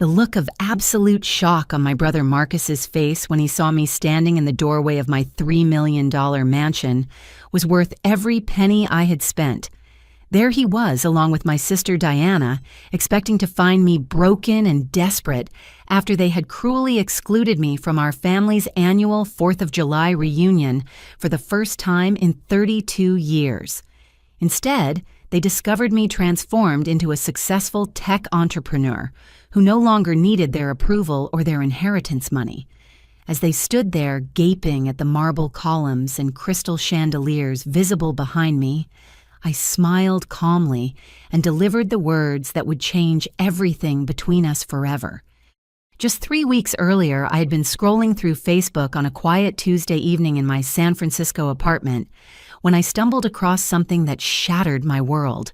The look of absolute shock on my brother Marcus's face when he saw me standing in the doorway of my $3 million mansion was worth every penny I had spent. There he was, along with my sister Diana, expecting to find me broken and desperate after they had cruelly excluded me from our family's annual 4th of July reunion for the first time in 32 years. Instead, they discovered me transformed into a successful tech entrepreneur who no longer needed their approval or their inheritance money. As they stood there gaping at the marble columns and crystal chandeliers visible behind me, I smiled calmly and delivered the words that would change everything between us forever. Just 3 weeks earlier, I had been scrolling through Facebook on a quiet Tuesday evening in my San Francisco apartment when I stumbled across something that shattered my world.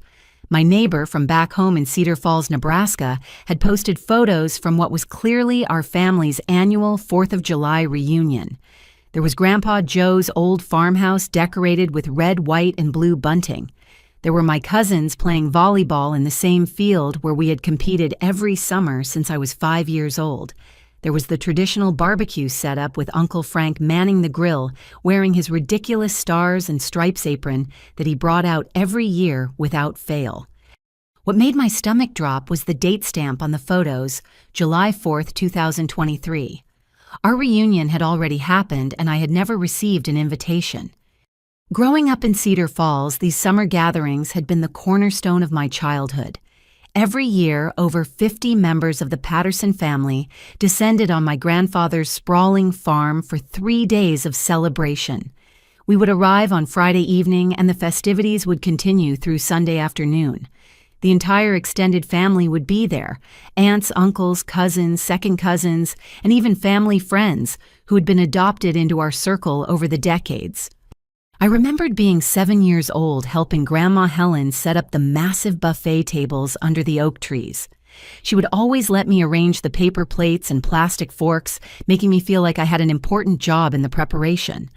My neighbor from back home in Cedar Falls, Nebraska, had posted photos from what was clearly our family's annual 4th of July reunion. There was Grandpa Joe's old farmhouse decorated with red, white, and blue bunting. There were my cousins playing volleyball in the same field where we had competed every summer since I was 5 years old. There was the traditional barbecue setup with Uncle Frank manning the grill, wearing his ridiculous stars and stripes apron that he brought out every year without fail. What made my stomach drop was the date stamp on the photos, July 4th, 2023. Our reunion had already happened, and I had never received an invitation. Growing up in Cedar Falls, these summer gatherings had been the cornerstone of my childhood. Every year, over 50 members of the Patterson family descended on my grandfather's sprawling farm for 3 days of celebration. We would arrive on Friday evening, and the festivities would continue through Sunday afternoon. The entire extended family would be there: aunts, uncles, cousins, second cousins, and even family friends who had been adopted into our circle over the decades. I remembered being 7 years old helping Grandma Helen set up the massive buffet tables under the oak trees. She would always let me arrange the paper plates and plastic forks, making me feel like I had an important job in the preparation.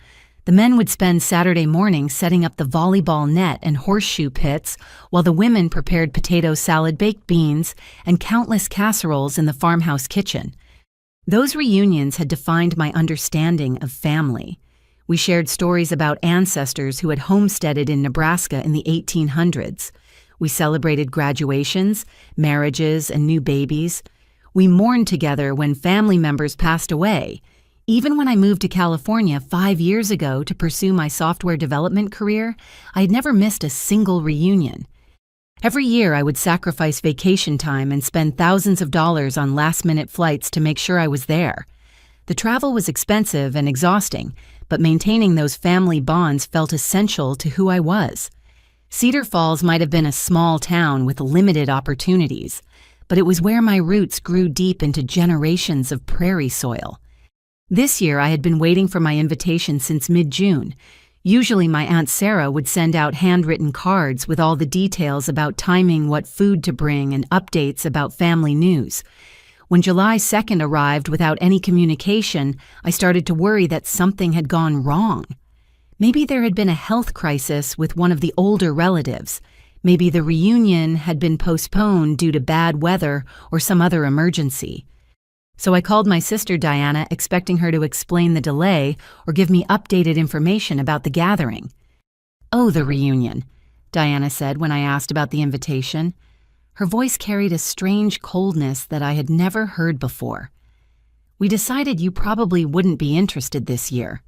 The men would spend Saturday mornings setting up the volleyball net and horseshoe pits, while the women prepared potato salad, baked beans, and countless casseroles in the farmhouse kitchen. Those reunions had defined my understanding of family. We shared stories about ancestors who had homesteaded in Nebraska in the 1800s. We celebrated graduations, marriages, and new babies. We mourned together when family members passed away. Even when I moved to California 5 years ago to pursue my software development career, I had never missed a single reunion. Every year I would sacrifice vacation time and spend thousands of dollars on last-minute flights to make sure I was there. The travel was expensive and exhausting, but maintaining those family bonds felt essential to who I was. Cedar Falls might have been a small town with limited opportunities, but it was where my roots grew deep into generations of prairie soil. This year I had been waiting for my invitation since mid-June. Usually my Aunt Sarah would send out handwritten cards with all the details about timing, what food to bring, and updates about family news. When July 2nd arrived without any communication, I started to worry that something had gone wrong. Maybe there had been a health crisis with one of the older relatives. Maybe the reunion had been postponed due to bad weather or some other emergency. So I called my sister Diana, expecting her to explain the delay or give me updated information about the gathering. "Oh, the reunion," Diana said when I asked about the invitation. Her voice carried a strange coldness that I had never heard before. "We decided you probably wouldn't be interested this year."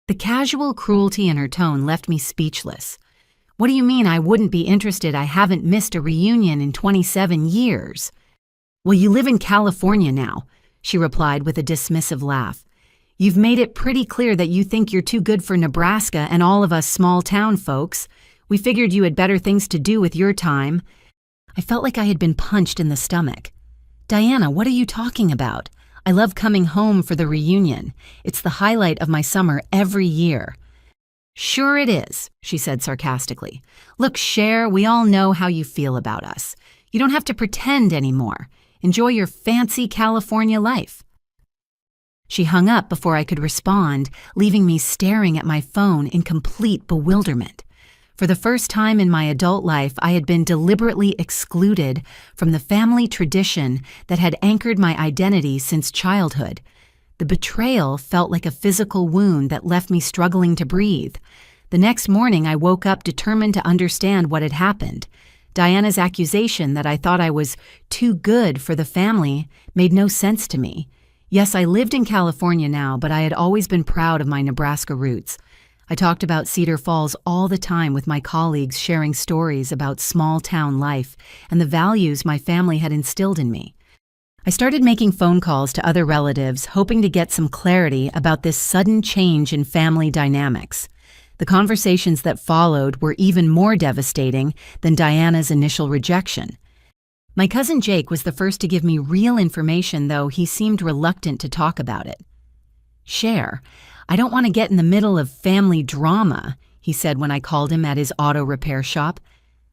The casual cruelty in her tone left me speechless. "What do you mean I wouldn't be interested? I haven't missed a reunion in 27 years. "Well, you live in California now," she replied with a dismissive laugh. "You've made it pretty clear that you think you're too good for Nebraska and all of us small-town folks. We figured you had better things to do with your time." I felt like I had been punched in the stomach. "Diana, what are you talking about? I love coming home for the reunion. It's the highlight of my summer every year." "Sure it is," she said sarcastically. "Look, Cher, we all know how you feel about us. You don't have to pretend anymore. Enjoy your fancy California life." She hung up before I could respond, leaving me staring at my phone in complete bewilderment. For the first time in my adult life, I had been deliberately excluded from the family tradition that had anchored my identity since childhood. The betrayal felt like a physical wound that left me struggling to breathe. The next morning, I woke up determined to understand what had happened. Diana's accusation that I thought I was too good for the family made no sense to me. Yes, I lived in California now, but I had always been proud of my Nebraska roots. I talked about Cedar Falls all the time with my colleagues, sharing stories about small-town life and the values my family had instilled in me. I started making phone calls to other relatives, hoping to get some clarity about this sudden change in family dynamics. The conversations that followed were even more devastating than Diana's initial rejection. My cousin Jake was the first to give me real information, though he seemed reluctant to talk about it. "Cher, I don't want to get in the middle of family drama," he said when I called him at his auto repair shop.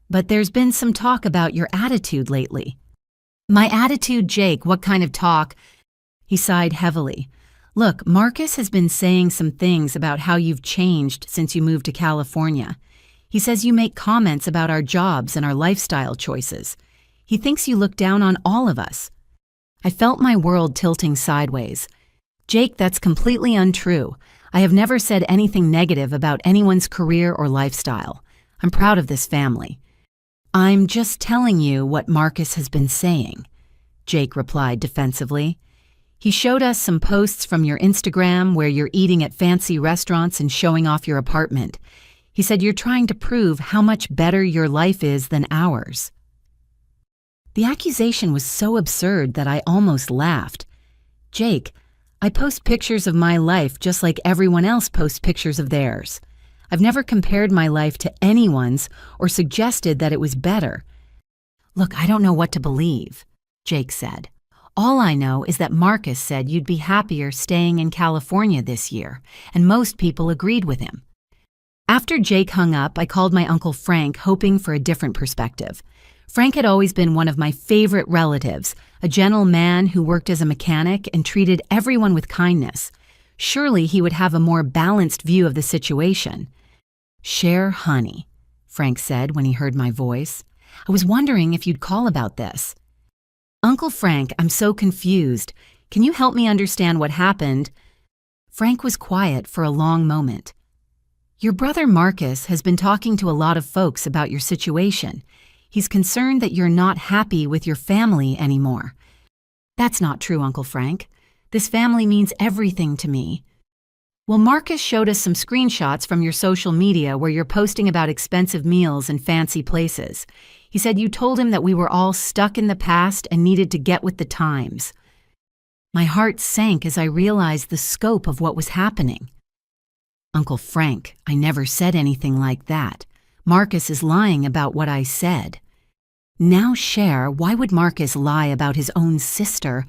"But there's been some talk about your attitude lately." "My attitude, Jake? What kind of talk?" He sighed heavily. "Look, Marcus has been saying some things about how you've changed since you moved to California. He says you make comments about our jobs and our lifestyle choices. He thinks you look down on all of us." I felt my world tilting sideways. "Jake, that's completely untrue. I have never said anything negative about anyone's career or lifestyle. I'm proud of this family." "I'm just telling you what Marcus has been saying," Jake replied defensively. "He showed us some posts from your Instagram where you're eating at fancy restaurants and showing off your apartment. He said you're trying to prove how much better your life is than ours." The accusation was so absurd that I almost laughed. "Jake, I post pictures of my life just like everyone else posts pictures of theirs. I've never compared my life to anyone's or suggested that it was better." "Look, I don't know what to believe," Jake said. "All I know is that Marcus said you'd be happier staying in California this year, and most people agreed with him." After Jake hung up, I called my Uncle Frank, hoping for a different perspective. Frank had always been one of my favorite relatives, a gentle man who worked as a mechanic and treated everyone with kindness. Surely he would have a more balanced view of the situation. "Cher, honey," Frank said when he heard my voice. "I was wondering if you'd call about this." "Uncle Frank, I'm so confused. Can you help me understand what happened?" Frank was quiet for a long moment. "Your brother Marcus has been talking to a lot of folks about your situation. He's concerned that you're not happy with your family anymore." "That's not true, Uncle Frank. This family means everything to me." "Well, Marcus showed us some screenshots from your social media where you're posting about expensive meals and fancy places. He said you told him that we were all stuck in the past and needed to get with the times." My heart sank as I realized the scope of what was happening. "Uncle Frank, I never said anything like that. Marcus is lying about what I said." "Now, Cher, why would Marcus lie about his own sister?"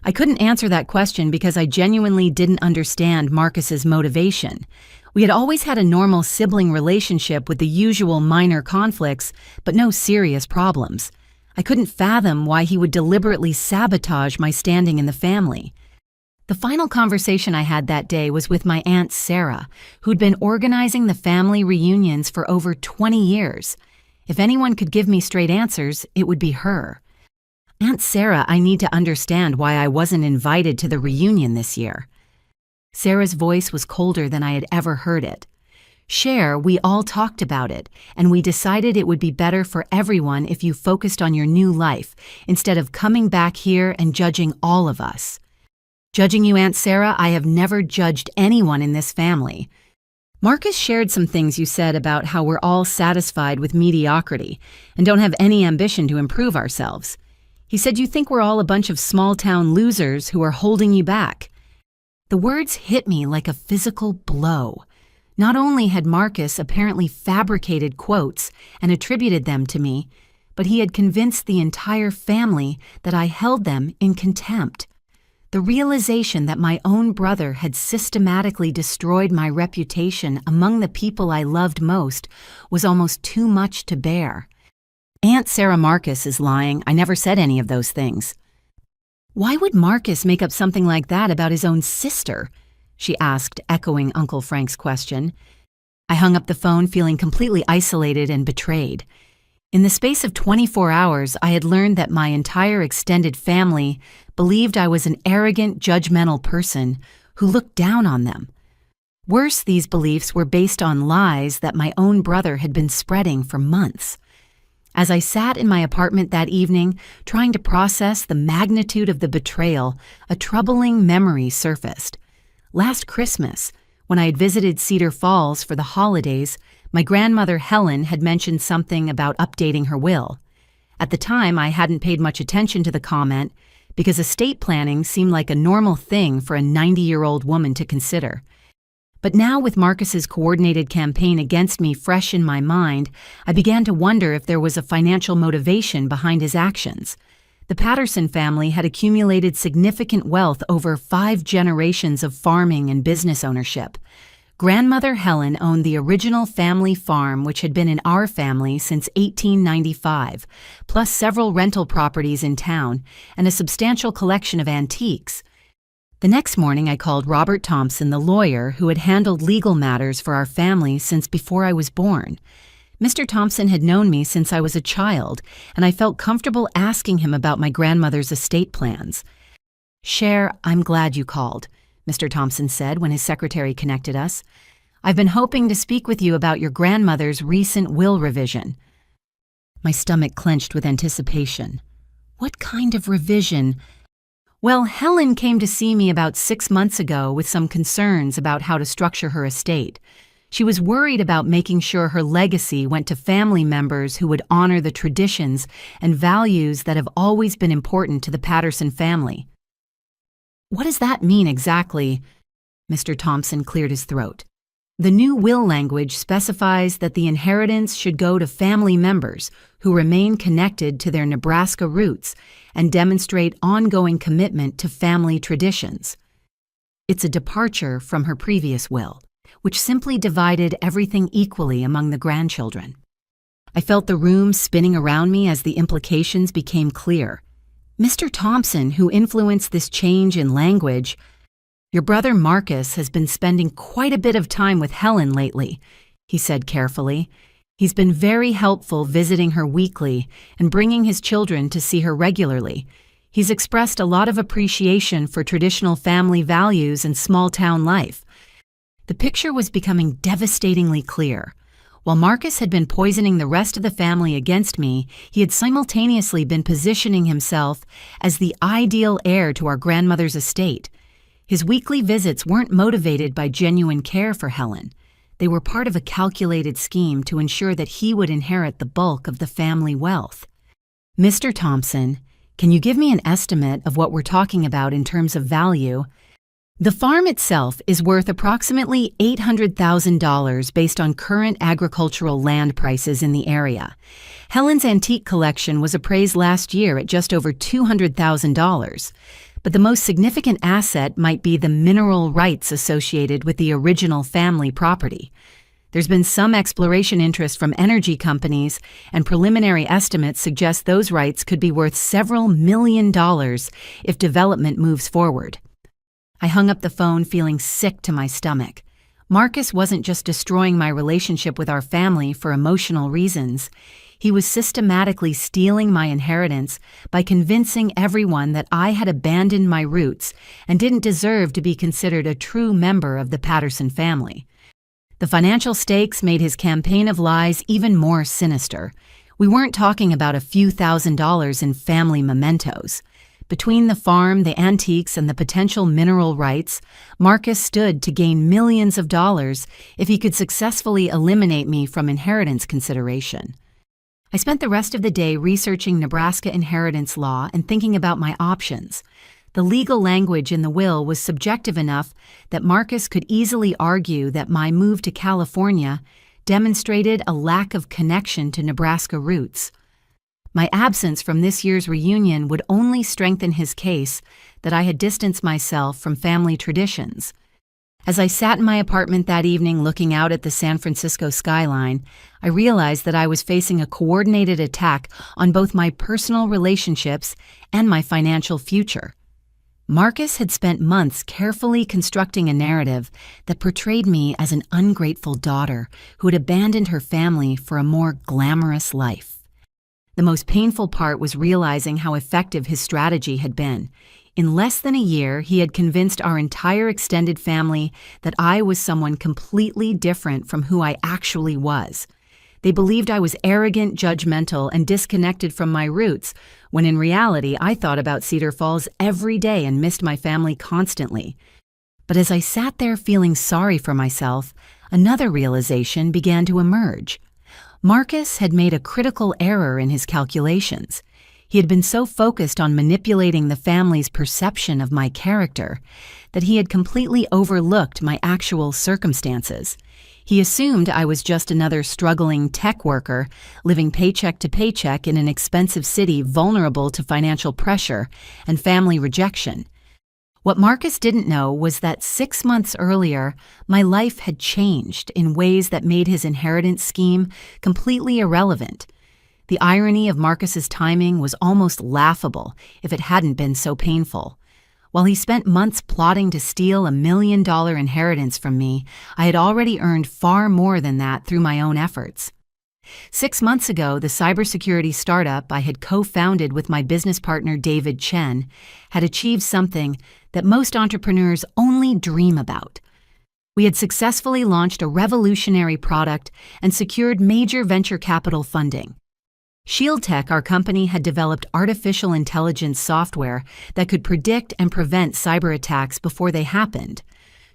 I couldn't answer that question because I genuinely didn't understand Marcus's motivation. We had always had a normal sibling relationship with the usual minor conflicts, but no serious problems. I couldn't fathom why he would deliberately sabotage my standing in the family. The final conversation I had that day was with my Aunt Sarah, who'd been organizing the family reunions for over 20 years. If anyone could give me straight answers, it would be her. "Aunt Sarah, I need to understand why I wasn't invited to the reunion this year." Sarah's voice was colder than I had ever heard it. "Cher, we all talked about it, and we decided it would be better for everyone if you focused on your new life, instead of coming back here and judging all of us." "Judging you, Aunt Sarah? I have never judged anyone in this family." "Marcus shared some things you said about how we're all satisfied with mediocrity and don't have any ambition to improve ourselves. He said you think we're all a bunch of small-town losers who are holding you back." The words hit me like a physical blow. Not only had Marcus apparently fabricated quotes and attributed them to me, but he had convinced the entire family that I held them in contempt. The realization that my own brother had systematically destroyed my reputation among the people I loved most was almost too much to bear. "Aunt Sarah, Marcus is lying. I never said any of those things." "Why would Marcus make up something like that about his own sister?" she asked, echoing Uncle Frank's question. I hung up the phone feeling completely isolated and betrayed. In the space of 24 hours, I had learned that my entire extended family believed I was an arrogant, judgmental person who looked down on them. Worse, these beliefs were based on lies that my own brother had been spreading for months. As I sat in my apartment that evening, trying to process the magnitude of the betrayal, a troubling memory surfaced. Last Christmas, when I had visited Cedar Falls for the holidays, my grandmother Helen had mentioned something about updating her will. At the time, I hadn't paid much attention to the comment because estate planning seemed like a normal thing for a 90-year-old woman to consider. But now, with Marcus's coordinated campaign against me fresh in my mind, I began to wonder if there was a financial motivation behind his actions. The Patterson family had accumulated significant wealth over 5 generations of farming and business ownership. Grandmother Helen owned the original family farm, which had been in our family since 1895, plus several rental properties in town and a substantial collection of antiques. The next morning, I called Robert Thompson, the lawyer who had handled legal matters for our family since before I was born. Mr. Thompson had known me since I was a child, and I felt comfortable asking him about my grandmother's estate plans. "Cher, I'm glad you called," Mr. Thompson said when his secretary connected us. "I've been hoping to speak with you about your grandmother's recent will revision." My stomach clenched with anticipation. What kind of revision? Well, Helen came to see me about 6 months ago with some concerns about how to structure her estate. She was worried about making sure her legacy went to family members who would honor the traditions and values that have always been important to the Patterson family. "What does that mean exactly?" Mr. Thompson cleared his throat. "The new will language specifies that the inheritance should go to family members who remain connected to their Nebraska roots and demonstrate ongoing commitment to family traditions. It's a departure from her previous will, which simply divided everything equally among the grandchildren." I felt the room spinning around me as the implications became clear. Mr. Thompson, who influenced this change in language, "Your brother Marcus has been spending quite a bit of time with Helen lately," he said carefully. "He's been very helpful visiting her weekly and bringing his children to see her regularly. He's expressed a lot of appreciation for traditional family values and small-town life." The picture was becoming devastatingly clear. While Marcus had been poisoning the rest of the family against me, he had simultaneously been positioning himself as the ideal heir to our grandmother's estate. His weekly visits weren't motivated by genuine care for Helen. They were part of a calculated scheme to ensure that he would inherit the bulk of the family wealth. "Mr. Thompson, can you give me an estimate of what we're talking about in terms of value?" "The farm itself is worth approximately $800,000 based on current agricultural land prices in the area. Helen's antique collection was appraised last year at just over $200,000. But the most significant asset might be the mineral rights associated with the original family property. There's been some exploration interest from energy companies, and preliminary estimates suggest those rights could be worth several $1,000,000 if development moves forward." I hung up the phone feeling sick to my stomach. Marcus wasn't just destroying my relationship with our family for emotional reasons. He was systematically stealing my inheritance by convincing everyone that I had abandoned my roots and didn't deserve to be considered a true member of the Patterson family. The financial stakes made his campaign of lies even more sinister. We weren't talking about a few $1,000s in family mementos. Between the farm, the antiques, and the potential mineral rights, Marcus stood to gain millions of dollars if he could successfully eliminate me from inheritance consideration. I spent the rest of the day researching Nebraska inheritance law and thinking about my options. The legal language in the will was subjective enough that Marcus could easily argue that my move to California demonstrated a lack of connection to Nebraska roots. My absence from this year's reunion would only strengthen his case that I had distanced myself from family traditions. As I sat in my apartment that evening looking out at the San Francisco skyline, I realized that I was facing a coordinated attack on both my personal relationships and my financial future. Marcus had spent months carefully constructing a narrative that portrayed me as an ungrateful daughter who had abandoned her family for a more glamorous life. The most painful part was realizing how effective his strategy had been. In less than a year, he had convinced our entire extended family that I was someone completely different from who I actually was. They believed I was arrogant, judgmental, and disconnected from my roots, when in reality I thought about Cedar Falls every day and missed my family constantly. But as I sat there feeling sorry for myself, another realization began to emerge. Marcus had made a critical error in his calculations. He had been so focused on manipulating the family's perception of my character that he had completely overlooked my actual circumstances. He assumed I was just another struggling tech worker, living paycheck to paycheck in an expensive city vulnerable to financial pressure and family rejection. What Marcus didn't know was that 6 months earlier, my life had changed in ways that made his inheritance scheme completely irrelevant. The irony of Marcus's timing was almost laughable if it hadn't been so painful. While he spent months plotting to steal $1 million inheritance from me, I had already earned far more than that through my own efforts. 6 months ago, the cybersecurity startup I had co-founded with my business partner David Chen had achieved something that most entrepreneurs only dream about. We had successfully launched a revolutionary product and secured major venture capital funding. ShieldTech, our company, had developed artificial intelligence software that could predict and prevent cyber attacks before they happened.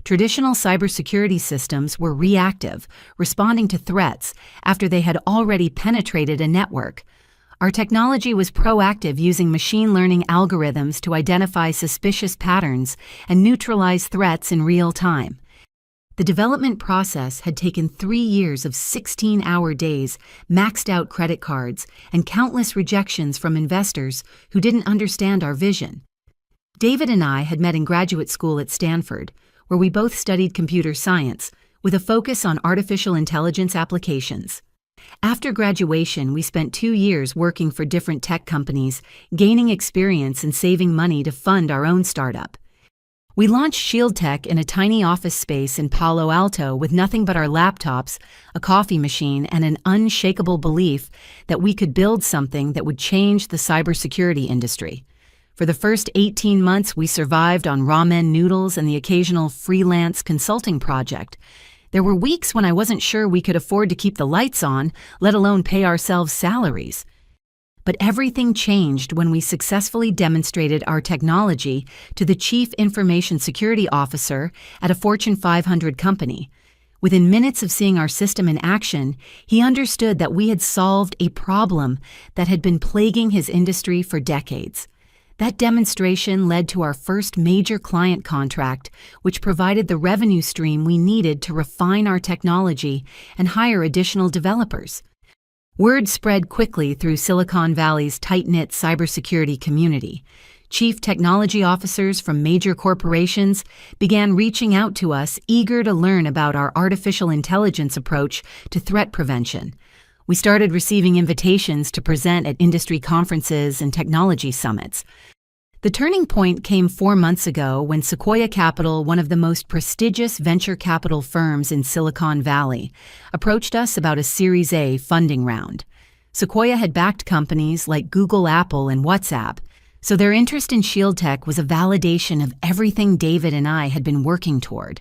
Traditional cybersecurity systems were reactive, responding to threats after they had already penetrated a network. Our technology was proactive, using machine learning algorithms to identify suspicious patterns and neutralize threats in real time. The development process had taken 3 years of 16-hour days, maxed-out credit cards, and countless rejections from investors who didn't understand our vision. David and I had met in graduate school at Stanford, where we both studied computer science, with a focus on artificial intelligence applications. After graduation, we spent 2 years working for different tech companies, gaining experience and saving money to fund our own startup. We launched ShieldTech in a tiny office space in Palo Alto with nothing but our laptops, a coffee machine, and an unshakable belief that we could build something that would change the cybersecurity industry. For the first 18 months, we survived on ramen noodles and the occasional freelance consulting project. There were weeks when I wasn't sure we could afford to keep the lights on, let alone pay ourselves salaries. But everything changed when we successfully demonstrated our technology to the Chief Information Security Officer at a Fortune 500 company. Within minutes of seeing our system in action, he understood that we had solved a problem that had been plaguing his industry for decades. That demonstration led to our first major client contract, which provided the revenue stream we needed to refine our technology and hire additional developers. Word spread quickly through Silicon Valley's tight-knit cybersecurity community. Chief technology officers from major corporations began reaching out to us, eager to learn about our artificial intelligence approach to threat prevention. We started receiving invitations to present at industry conferences and technology summits. The turning point came 4 months ago when Sequoia Capital, one of the most prestigious venture capital firms in Silicon Valley, approached us about a Series A funding round. Sequoia had backed companies like Google, Apple, and WhatsApp, so their interest in ShieldTech was a validation of everything David and I had been working toward.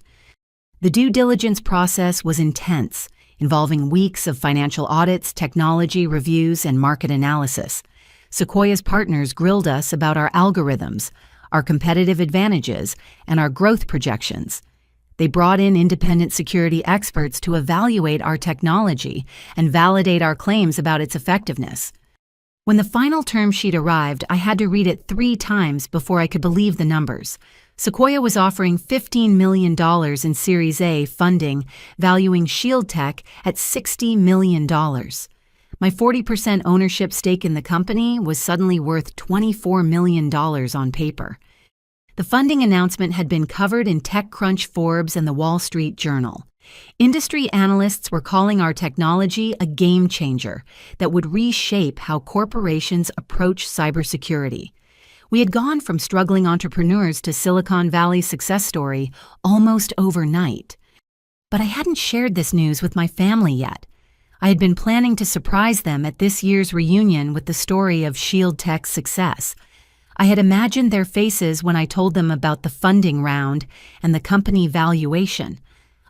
The due diligence process was intense, involving weeks of financial audits, technology reviews, and market analysis. Sequoia's partners grilled us about our algorithms, our competitive advantages, and our growth projections. They brought in independent security experts to evaluate our technology and validate our claims about its effectiveness. When the final term sheet arrived, I had to read it 3 times before I could believe the numbers. Sequoia was offering $15 million in Series A funding, valuing ShieldTech at $60 million. My 40% ownership stake in the company was suddenly worth $24 million on paper. The funding announcement had been covered in TechCrunch, Forbes, and the Wall Street Journal. Industry analysts were calling our technology a game changer that would reshape how corporations approach cybersecurity. We had gone from struggling entrepreneurs to Silicon Valley success story almost overnight. But I hadn't shared this news with my family yet. I had been planning to surprise them at this year's reunion with the story of Shield Tech's success. I had imagined their faces when I told them about the funding round and the company valuation.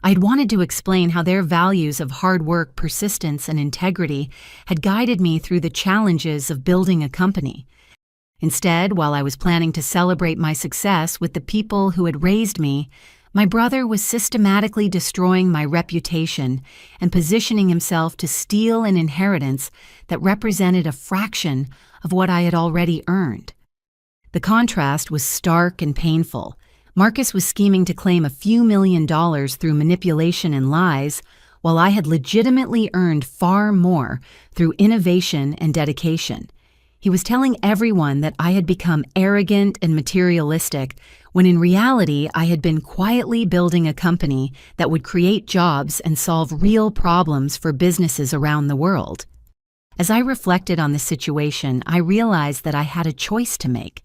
I had wanted to explain how their values of hard work, persistence, and integrity had guided me through the challenges of building a company. Instead, while I was planning to celebrate my success with the people who had raised me, my brother was systematically destroying my reputation and positioning himself to steal an inheritance that represented a fraction of what I had already earned. The contrast was stark and painful. Marcus was scheming to claim a few $1,000,000 through manipulation and lies, while I had legitimately earned far more through innovation and dedication. He was telling everyone that I had become arrogant and materialistic, when in reality I had been quietly building a company that would create jobs and solve real problems for businesses around the world. As I reflected on the situation, I realized that I had a choice to make.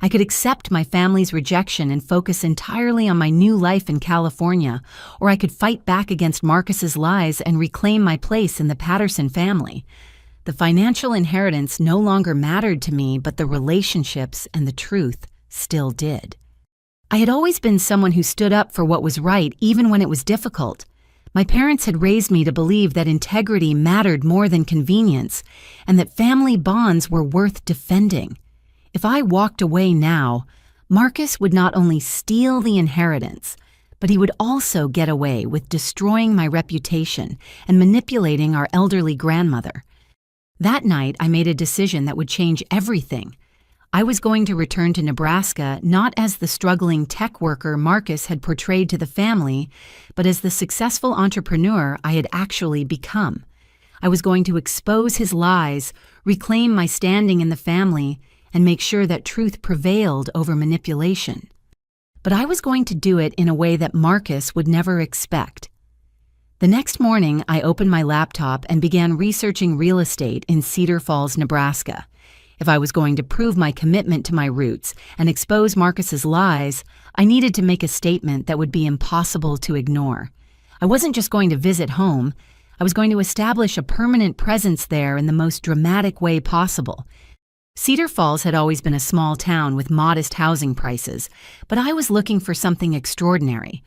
I could accept my family's rejection and focus entirely on my new life in California, or I could fight back against Marcus's lies and reclaim my place in the Patterson family. The financial inheritance no longer mattered to me, but the relationships and the truth still did. I had always been someone who stood up for what was right even when it was difficult. My parents had raised me to believe that integrity mattered more than convenience, and that family bonds were worth defending. If I walked away now, Marcus would not only steal the inheritance, but he would also get away with destroying my reputation and manipulating our elderly grandmother. That night, I made a decision that would change everything. I was going to return to Nebraska not as the struggling tech worker Marcus had portrayed to the family, but as the successful entrepreneur I had actually become. I was going to expose his lies, reclaim my standing in the family, and make sure that truth prevailed over manipulation. But I was going to do it in a way that Marcus would never expect. The next morning, I opened my laptop and began researching real estate in Cedar Falls, Nebraska. If I was going to prove my commitment to my roots and expose Marcus's lies, I needed to make a statement that would be impossible to ignore. I wasn't just going to visit home. I was going to establish a permanent presence there in the most dramatic way possible. Cedar Falls had always been a small town with modest housing prices, but I was looking for something extraordinary.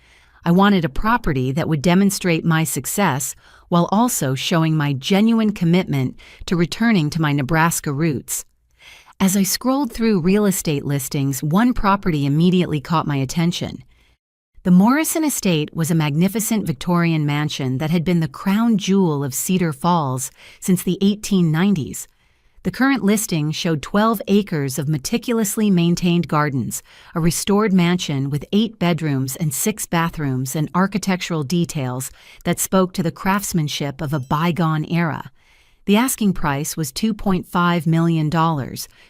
I wanted a property that would demonstrate my success while also showing my genuine commitment to returning to my Nebraska roots. As I scrolled through real estate listings, one property immediately caught my attention. The Morrison Estate was a magnificent Victorian mansion that had been the crown jewel of Cedar Falls since the 1890s. The current listing showed 12 acres of meticulously maintained gardens, a restored mansion with 8 bedrooms and 6 bathrooms, and architectural details that spoke to the craftsmanship of a bygone era. The asking price was $2.5 million,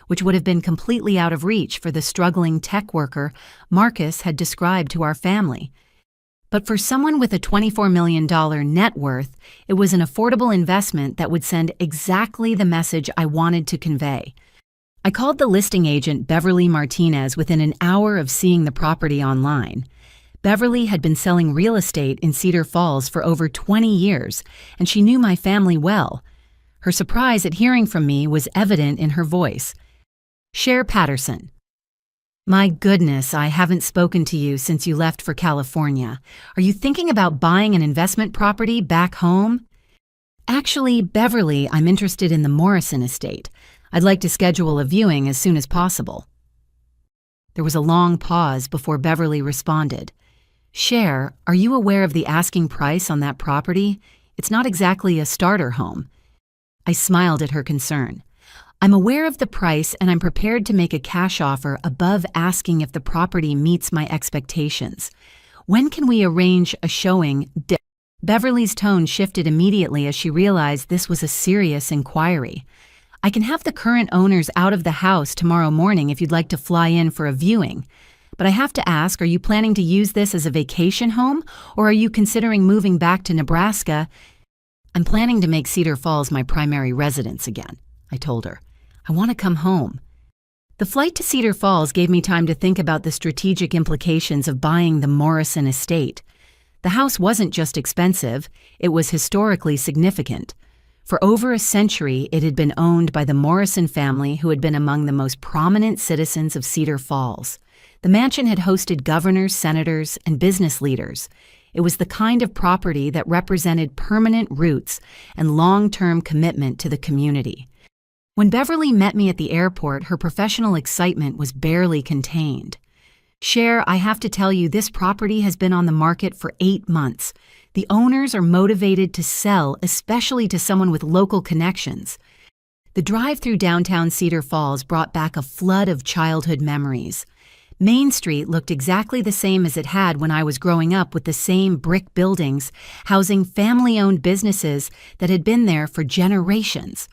which would have been completely out of reach for the struggling tech worker Marcus had described to our family. But for someone with a $24 million net worth, it was an affordable investment that would send exactly the message I wanted to convey. I called the listing agent Beverly Martinez within an hour of seeing the property online. Beverly had been selling real estate in Cedar Falls for over 20 years, and she knew my family well. Her surprise at hearing from me was evident in her voice. Cher Patterson. My goodness, I haven't spoken to you since you left for California. Are you thinking about buying an investment property back home? Actually, Beverly, I'm interested in the Morrison Estate. I'd like to schedule a viewing as soon as possible. There was a long pause before Beverly responded. Cher, are you aware of the asking price on that property? It's not exactly a starter home. I smiled at her concern. I'm aware of the price and I'm prepared to make a cash offer above asking if the property meets my expectations. When can we arrange a showing? Beverly's tone shifted immediately as she realized this was a serious inquiry. I can have the current owners out of the house tomorrow morning if you'd like to fly in for a viewing. But I have to ask, are you planning to use this as a vacation home, or are you considering moving back to Nebraska? I'm planning to make Cedar Falls my primary residence again, I told her. I want to come home. The flight to Cedar Falls gave me time to think about the strategic implications of buying the Morrison estate. The house wasn't just expensive, it was historically significant. For over a century, it had been owned by the Morrison family, who had been among the most prominent citizens of Cedar Falls. The mansion had hosted governors, senators, and business leaders. It was the kind of property that represented permanent roots and long-term commitment to the community. When Beverly met me at the airport, her professional excitement was barely contained. "Cher, I have to tell you, this property has been on the market for 8 months. The owners are motivated to sell, especially to someone with local connections." The drive through downtown Cedar Falls brought back a flood of childhood memories. Main Street looked exactly the same as it had when I was growing up, with the same brick buildings housing family-owned businesses that had been there for generations.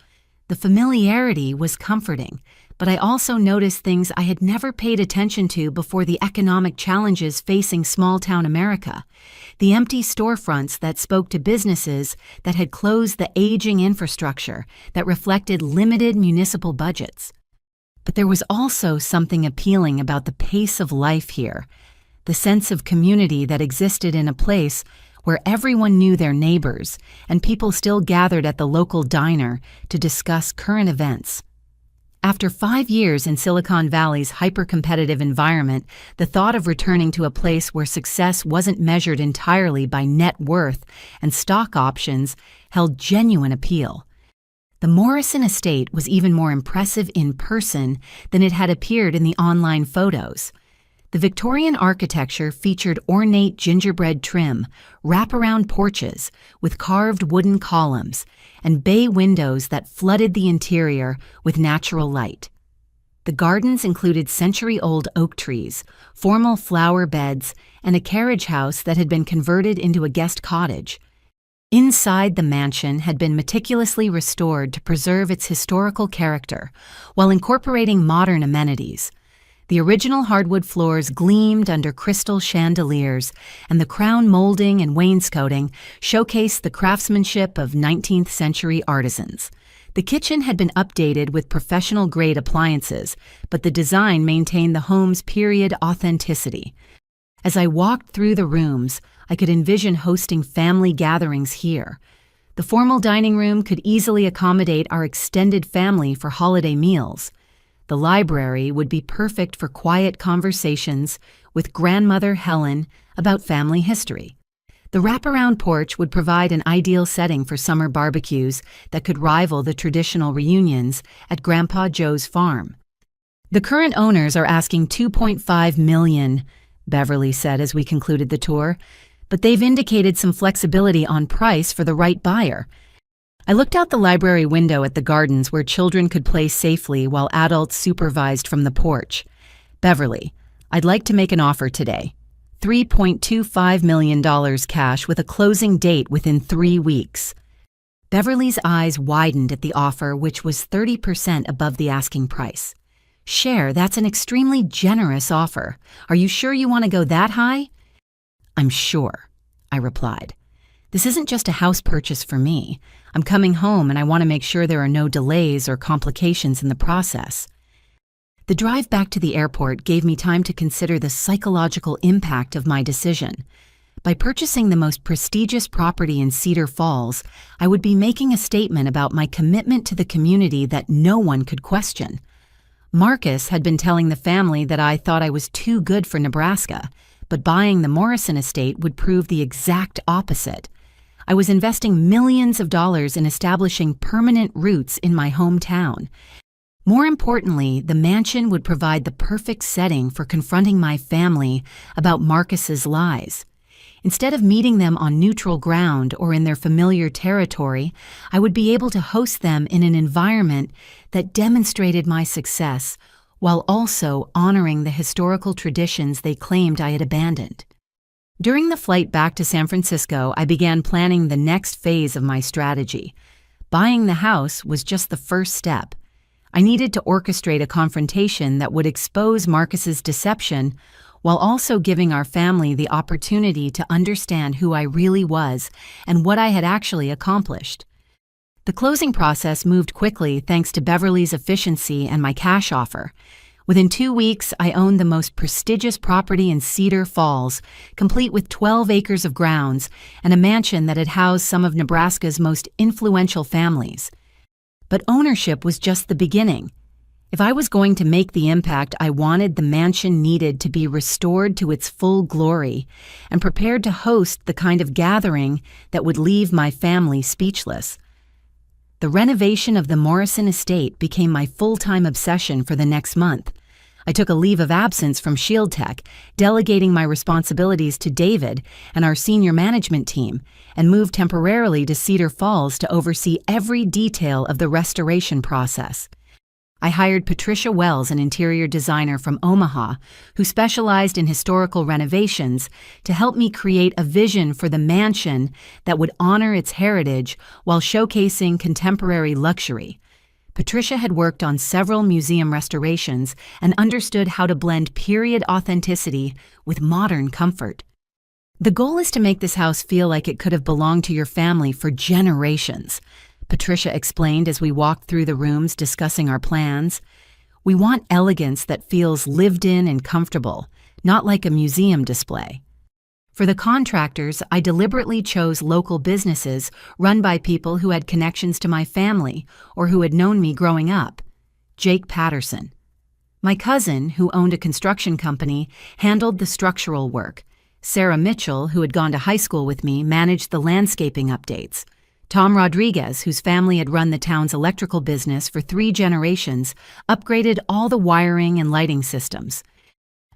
The familiarity was comforting, but I also noticed things I had never paid attention to before: the economic challenges facing small-town America, the empty storefronts that spoke to businesses that had closed, the aging infrastructure that reflected limited municipal budgets. But there was also something appealing about the pace of life here, the sense of community that existed in a place where everyone knew their neighbors and people still gathered at the local diner to discuss current events. After 5 years in Silicon Valley's hyper-competitive environment, the thought of returning to a place where success wasn't measured entirely by net worth and stock options held genuine appeal. The Morrison estate was even more impressive in person than it had appeared in the online photos. The Victorian architecture featured ornate gingerbread trim, wraparound porches with carved wooden columns, and bay windows that flooded the interior with natural light. The gardens included century-old oak trees, formal flower beds, and a carriage house that had been converted into a guest cottage. Inside, the mansion had been meticulously restored to preserve its historical character while incorporating modern amenities. The original hardwood floors gleamed under crystal chandeliers, and the crown molding and wainscoting showcased the craftsmanship of 19th-century artisans. The kitchen had been updated with professional-grade appliances, but the design maintained the home's period authenticity. As I walked through the rooms, I could envision hosting family gatherings here. The formal dining room could easily accommodate our extended family for holiday meals. The library would be perfect for quiet conversations with grandmother Helen about family history. The wraparound porch would provide an ideal setting for summer barbecues that could rival the traditional reunions at Grandpa Joe's farm. "The current owners are asking $2.5 million, Beverly said as we concluded the tour, "but they've indicated some flexibility on price for the right buyer." I looked out the library window at the gardens where children could play safely while adults supervised from the porch. "Beverly, I'd like to make an offer today. $3.25 million cash with a closing date within 3 weeks. Beverly's eyes widened at the offer, which was 30% above the asking price. "Cher, that's an extremely generous offer. Are you sure you want to go that high?" "I'm sure," I replied. "This isn't just a house purchase for me. I'm coming home and I want to make sure there are no delays or complications in the process." The drive back to the airport gave me time to consider the psychological impact of my decision. By purchasing the most prestigious property in Cedar Falls, I would be making a statement about my commitment to the community that no one could question. Marcus had been telling the family that I thought I was too good for Nebraska, but buying the Morrison estate would prove the exact opposite. I was investing millions of dollars in establishing permanent roots in my hometown. More importantly, the mansion would provide the perfect setting for confronting my family about Marcus's lies. Instead of meeting them on neutral ground or in their familiar territory, I would be able to host them in an environment that demonstrated my success while also honoring the historical traditions they claimed I had abandoned. During the flight back to San Francisco, I began planning the next phase of my strategy. Buying the house was just the first step. I needed to orchestrate a confrontation that would expose Marcus's deception while also giving our family the opportunity to understand who I really was and what I had actually accomplished. The closing process moved quickly thanks to Beverly's efficiency and my cash offer. Within 2 weeks, I owned the most prestigious property in Cedar Falls, complete with 12 acres of grounds and a mansion that had housed some of Nebraska's most influential families. But ownership was just the beginning. If I was going to make the impact I wanted, the mansion needed to be restored to its full glory and prepared to host the kind of gathering that would leave my family speechless. The renovation of the Morrison estate became my full-time obsession for the next month. I took a leave of absence from Shield Tech, delegating my responsibilities to David and our senior management team, and moved temporarily to Cedar Falls to oversee every detail of the restoration process. I hired Patricia Wells, an interior designer from Omaha, who specialized in historical renovations, to help me create a vision for the mansion that would honor its heritage while showcasing contemporary luxury. Patricia had worked on several museum restorations and understood how to blend period authenticity with modern comfort. The goal is to make this house feel like it could have belonged to your family for generations, Patricia explained as we walked through the rooms discussing our plans. We want elegance that feels lived in and comfortable, not like a museum display. For the contractors, I deliberately chose local businesses run by people who had connections to my family or who had known me growing up. Jake Patterson. My cousin, who owned a construction company, handled the structural work. Sarah Mitchell, who had gone to high school with me, managed the landscaping updates. Tom Rodriguez, whose family had run the town's electrical business for 3 generations, upgraded all the wiring and lighting systems.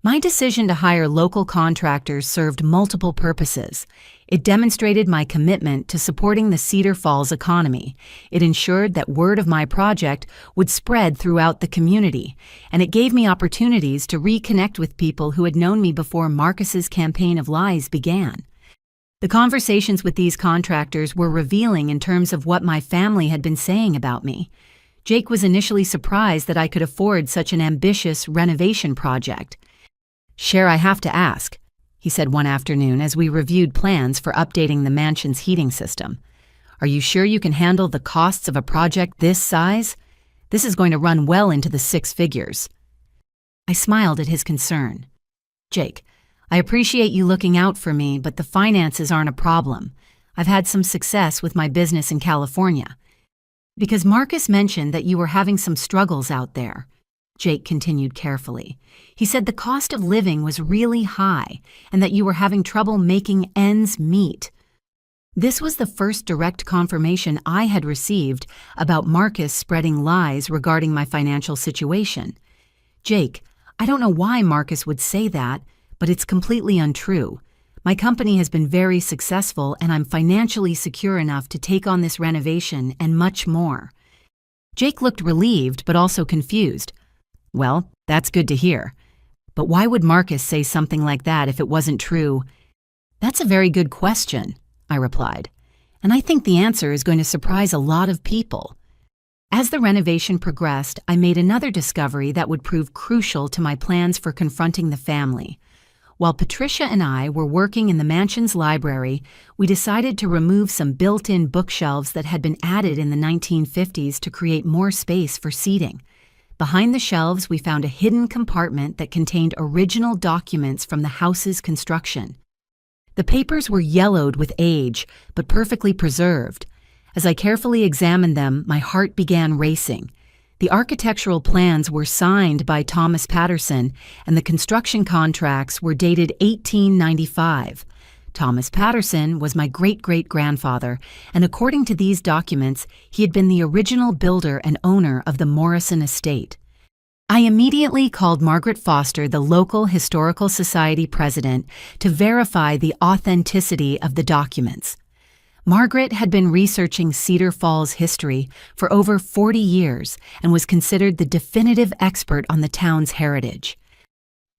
My decision to hire local contractors served multiple purposes. It demonstrated my commitment to supporting the Cedar Falls economy. It ensured that word of my project would spread throughout the community, and it gave me opportunities to reconnect with people who had known me before Marcus's campaign of lies began. The conversations with these contractors were revealing in terms of what my family had been saying about me. Jake was initially surprised that I could afford such an ambitious renovation project. "Cher, I have to ask," he said one afternoon as we reviewed plans for updating the mansion's heating system. "Are you sure you can handle the costs of a project this size? This is going to run well into the 6 figures." I smiled at his concern. "Jake, I appreciate you looking out for me, but the finances aren't a problem. I've had some success with my business in California." "Because Marcus mentioned that you were having some struggles out there," Jake continued carefully. "He said the cost of living was really high and that you were having trouble making ends meet." This was the first direct confirmation I had received about Marcus spreading lies regarding my financial situation. "Jake, I don't know why Marcus would say that, but it's completely untrue. My company has been very successful and I'm financially secure enough to take on this renovation and much more." Jake looked relieved but also confused. "Well, that's good to hear. But why would Marcus say something like that if it wasn't true?" "That's a very good question," I replied. "And I think the answer is going to surprise a lot of people." As the renovation progressed, I made another discovery that would prove crucial to my plans for confronting the family. While Patricia and I were working in the mansion's library, we decided to remove some built-in bookshelves that had been added in the 1950s to create more space for seating. Behind the shelves, we found a hidden compartment that contained original documents from the house's construction. The papers were yellowed with age, but perfectly preserved. As I carefully examined them, my heart began racing. The architectural plans were signed by Thomas Patterson, and the construction contracts were dated 1895. Thomas Patterson was my great-great-grandfather, and according to these documents, he had been the original builder and owner of the Morrison estate. I immediately called Margaret Foster, the local Historical Society president, to verify the authenticity of the documents. Margaret had been researching Cedar Falls history for over 40 years and was considered the definitive expert on the town's heritage.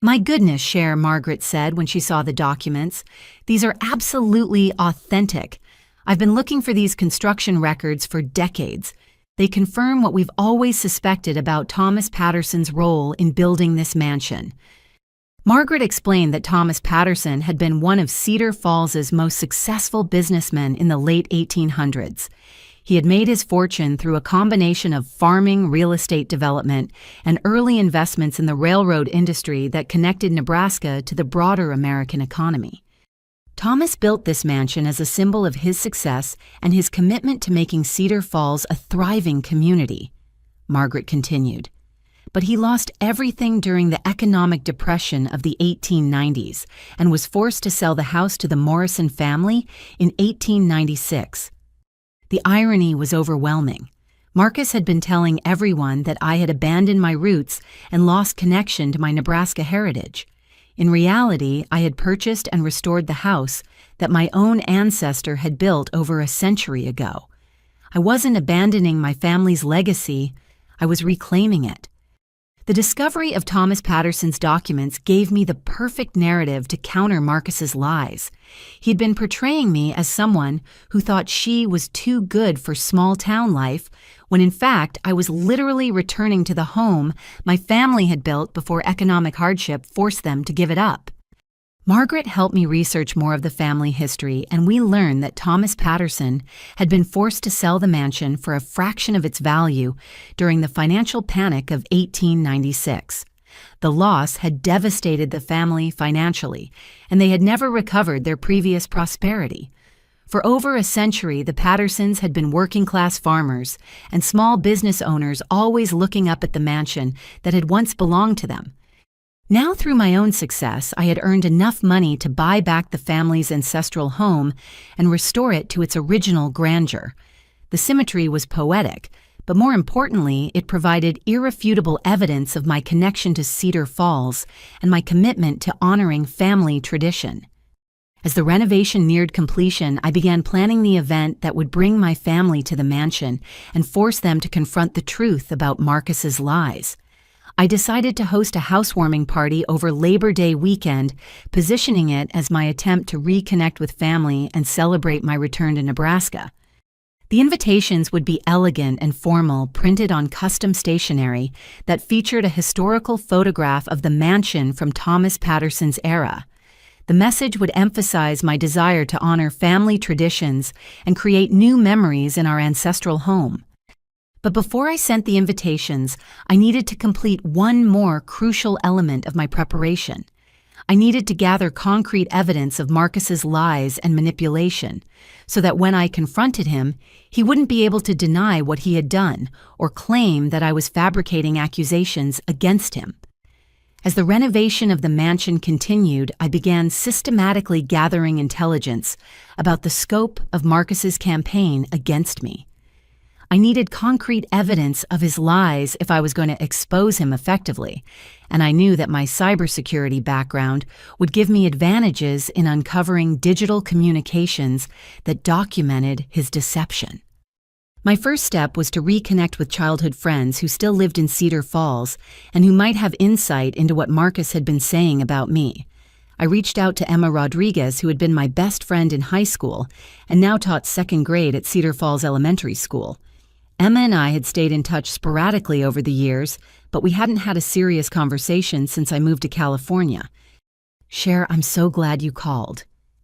"My goodness, Cher," Margaret said when she saw the documents. "These are absolutely authentic. I've been looking for these construction records for decades. They confirm what we've always suspected about Thomas Patterson's role in building this mansion." Margaret explained that Thomas Patterson had been one of Cedar Falls's most successful businessmen in the late 1800s. He had made his fortune through a combination of farming, real estate development, and early investments in the railroad industry that connected Nebraska to the broader American economy. Thomas built this mansion as a symbol of his success and his commitment to making Cedar Falls a thriving community. Margaret continued. But he lost everything during the economic depression of the 1890s and was forced to sell the house to the Morrison family in 1896. The irony was overwhelming. Marcus had been telling everyone that I had abandoned my roots and lost connection to my Nebraska heritage. In reality, I had purchased and restored the house that my own ancestor had built over a century ago. I wasn't abandoning my family's legacy, I was reclaiming it. The discovery of Thomas Patterson's documents gave me the perfect narrative to counter Marcus's lies. He'd been portraying me as someone who thought she was too good for small-town life, when in fact I was literally returning to the home my family had built before economic hardship forced them to give it up. Margaret helped me research more of the family history, and we learned that Thomas Patterson had been forced to sell the mansion for a fraction of its value during the financial panic of 1896. The loss had devastated the family financially, and they had never recovered their previous prosperity. For over a century, the Pattersons had been working-class farmers and small business owners, always looking up at the mansion that had once belonged to them. Now, through my own success, I had earned enough money to buy back the family's ancestral home and restore it to its original grandeur. The symmetry was poetic, but more importantly, it provided irrefutable evidence of my connection to Cedar Falls and my commitment to honoring family tradition. As the renovation neared completion, I began planning the event that would bring my family to the mansion and force them to confront the truth about Marcus's lies. I decided to host a housewarming party over Labor Day weekend, positioning it as my attempt to reconnect with family and celebrate my return to Nebraska. The invitations would be elegant and formal, printed on custom stationery that featured a historical photograph of the mansion from Thomas Patterson's era. The message would emphasize my desire to honor family traditions and create new memories in our ancestral home. But before I sent the invitations, I needed to complete one more crucial element of my preparation. I needed to gather concrete evidence of Marcus's lies and manipulation, so that when I confronted him, he wouldn't be able to deny what he had done or claim that I was fabricating accusations against him. As the renovation of the mansion continued, I began systematically gathering intelligence about the scope of Marcus's campaign against me. I needed concrete evidence of his lies if I was going to expose him effectively, and I knew that my cybersecurity background would give me advantages in uncovering digital communications that documented his deception. My first step was to reconnect with childhood friends who still lived in Cedar Falls and who might have insight into what Marcus had been saying about me. I reached out to Emma Rodriguez, who had been my best friend in high school and now taught second grade at Cedar Falls Elementary School. Emma and I had stayed in touch sporadically over the years, but we hadn't had a serious conversation since I moved to California. "Cher, I'm so glad you called,"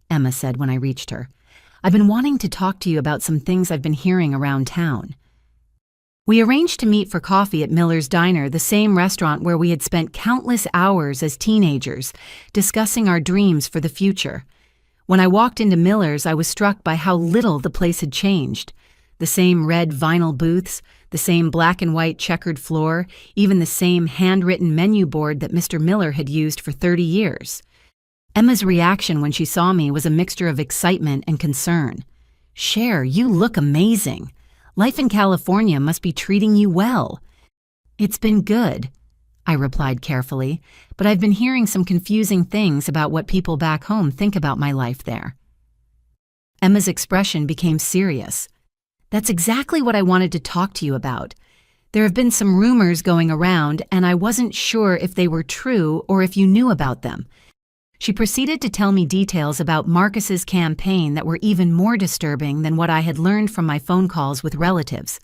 Emma said when I reached her. "I've been wanting to talk to you about some things I've been hearing around town." We arranged to meet for coffee at Miller's Diner, the same restaurant where we had spent countless hours as teenagers, discussing our dreams for the future. When I walked into Miller's, I was struck by how little the place had changed. The same red vinyl booths, the same black and white checkered floor, even the same handwritten menu board that Mr. Miller had used for 30 years. Emma's reaction when she saw me was a mixture of excitement and concern. "Cher, you look amazing. Life in California must be treating you well." "It's been good," I replied carefully, "but I've been hearing some confusing things about what people back home think about my life there." Emma's expression became serious. "That's exactly what I wanted to talk to you about. There have been some rumors going around, and I wasn't sure if they were true or if you knew about them." She proceeded to tell me details about Marcus's campaign that were even more disturbing than what I had learned from my phone calls with relatives.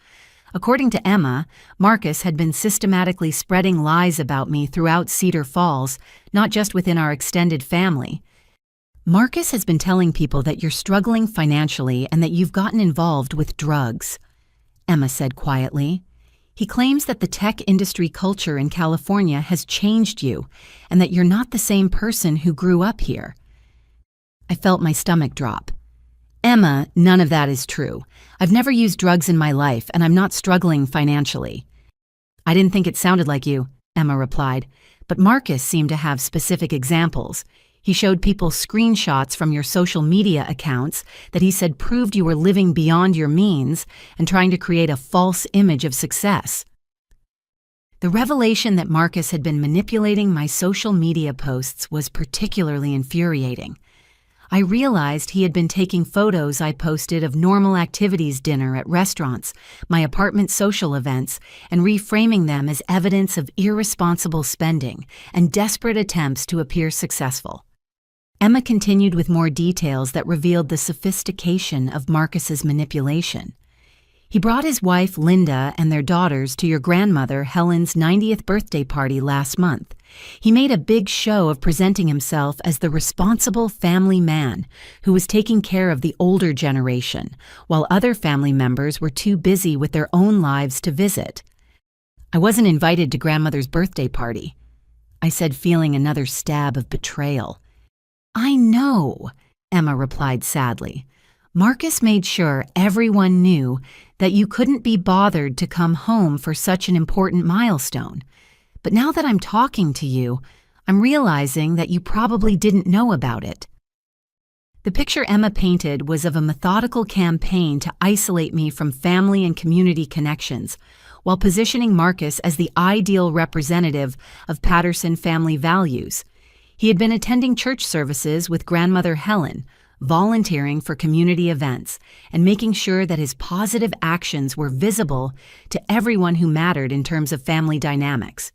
According to Emma, Marcus had been systematically spreading lies about me throughout Cedar Falls, not just within our extended family. "Marcus has been telling people that you're struggling financially and that you've gotten involved with drugs." Emma said quietly. He claims that the tech industry culture in California has changed you and that you're not the same person who grew up here. I felt my stomach drop. Emma, none of that is true. I've never used drugs in my life and I'm not struggling financially. I didn't think it sounded like you, Emma replied, but Marcus seemed to have specific examples. He showed people screenshots from your social media accounts that he said proved you were living beyond your means and trying to create a false image of success. The revelation that Marcus had been manipulating my social media posts was particularly infuriating. I realized he had been taking photos I posted of normal activities dinner at restaurants, my apartment social events, and reframing them as evidence of irresponsible spending and desperate attempts to appear successful. Emma continued with more details that revealed the sophistication of Marcus's manipulation. He brought his wife, Linda, and their daughters to your grandmother, Helen's 90th birthday party last month. He made a big show of presenting himself as the responsible family man who was taking care of the older generation, while other family members were too busy with their own lives to visit. I wasn't invited to grandmother's birthday party, I said, feeling another stab of betrayal. I know, Emma replied sadly. Marcus made sure everyone knew that you couldn't be bothered to come home for such an important milestone. But now that I'm talking to you, I'm realizing that you probably didn't know about it. The picture Emma painted was of a methodical campaign to isolate me from family and community connections, while positioning Marcus as the ideal representative of Patterson family values. He had been attending church services with grandmother Helen, volunteering for community events, and making sure that his positive actions were visible to everyone who mattered in terms of family dynamics.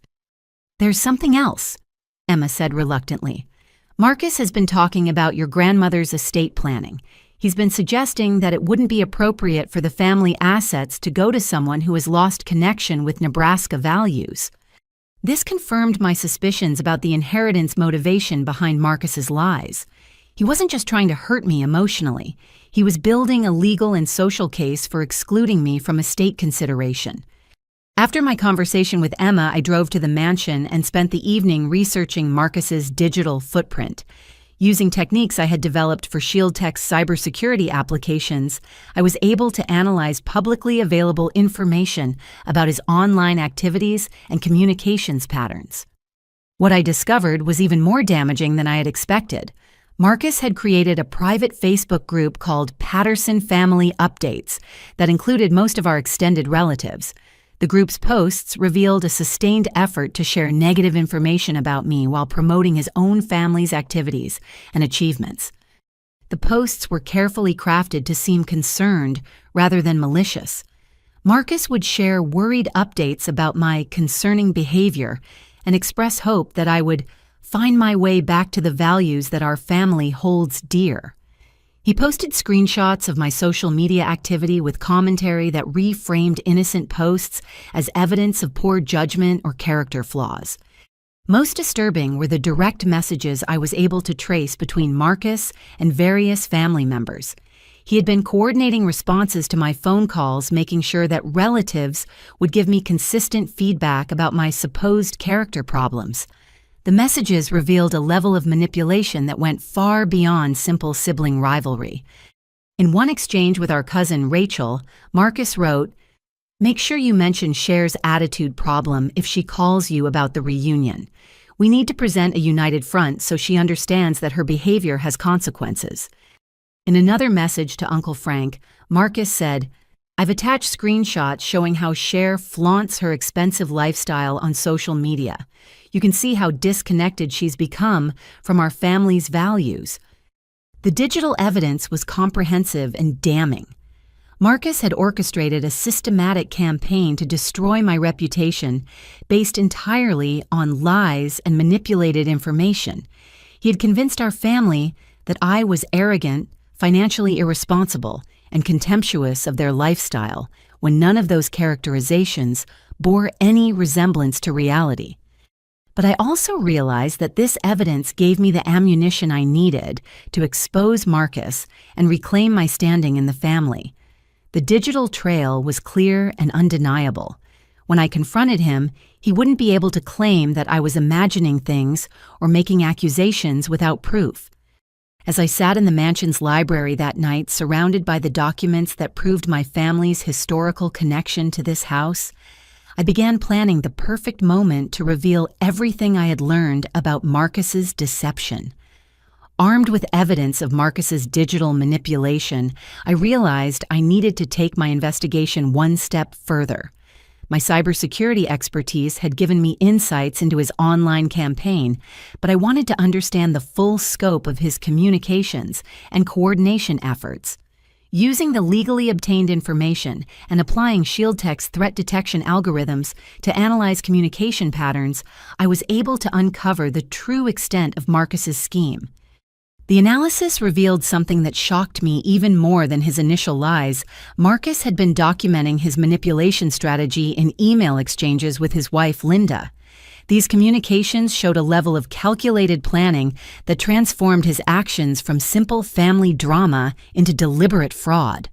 There's something else, Emma said reluctantly. Marcus has been talking about your grandmother's estate planning. He's been suggesting that it wouldn't be appropriate for the family assets to go to someone who has lost connection with Nebraska values. This confirmed my suspicions about the inheritance motivation behind Marcus's lies. He wasn't just trying to hurt me emotionally. He was building a legal and social case for excluding me from estate consideration. After my conversation with Emma, I drove to the mansion and spent the evening researching Marcus's digital footprint. Using techniques I had developed for ShieldTech's cybersecurity applications, I was able to analyze publicly available information about his online activities and communications patterns. What I discovered was even more damaging than I had expected. Marcus had created a private Facebook group called Patterson Family Updates that included most of our extended relatives. The group's posts revealed a sustained effort to share negative information about me while promoting his own family's activities and achievements. The posts were carefully crafted to seem concerned rather than malicious. Marcus would share worried updates about my concerning behavior and express hope that I would find my way back to the values that our family holds dear. He posted screenshots of my social media activity with commentary that reframed innocent posts as evidence of poor judgment or character flaws. Most disturbing were the direct messages I was able to trace between Marcus and various family members. He had been coordinating responses to my phone calls, making sure that relatives would give me consistent feedback about my supposed character problems. The messages revealed a level of manipulation that went far beyond simple sibling rivalry. In one exchange with our cousin Rachel, Marcus wrote, "Make sure you mention Cher's attitude problem if she calls you about the reunion. We need to present a united front so she understands that her behavior has consequences." In another message to Uncle Frank, Marcus said, "I've attached screenshots showing how Cher flaunts her expensive lifestyle on social media. You can see how disconnected she's become from our family's values." The digital evidence was comprehensive and damning. Marcus had orchestrated a systematic campaign to destroy my reputation based entirely on lies and manipulated information. He had convinced our family that I was arrogant, financially irresponsible, and contemptuous of their lifestyle, when none of those characterizations bore any resemblance to reality. But I also realized that this evidence gave me the ammunition I needed to expose Marcus and reclaim my standing in the family. The digital trail was clear and undeniable. When I confronted him, he wouldn't be able to claim that I was imagining things or making accusations without proof. As I sat in the mansion's library that night, surrounded by the documents that proved my family's historical connection to this house, I began planning the perfect moment to reveal everything I had learned about Marcus's deception. Armed with evidence of Marcus's digital manipulation, I realized I needed to take my investigation one step further. My cybersecurity expertise had given me insights into his online campaign, but I wanted to understand the full scope of his communications and coordination efforts. Using the legally obtained information and applying ShieldTech's threat detection algorithms to analyze communication patterns, I was able to uncover the true extent of Marcus's scheme. The analysis revealed something that shocked me even more than his initial lies. Marcus had been documenting his manipulation strategy in email exchanges with his wife, Linda. These communications showed a level of calculated planning that transformed his actions from simple family drama into deliberate fraud.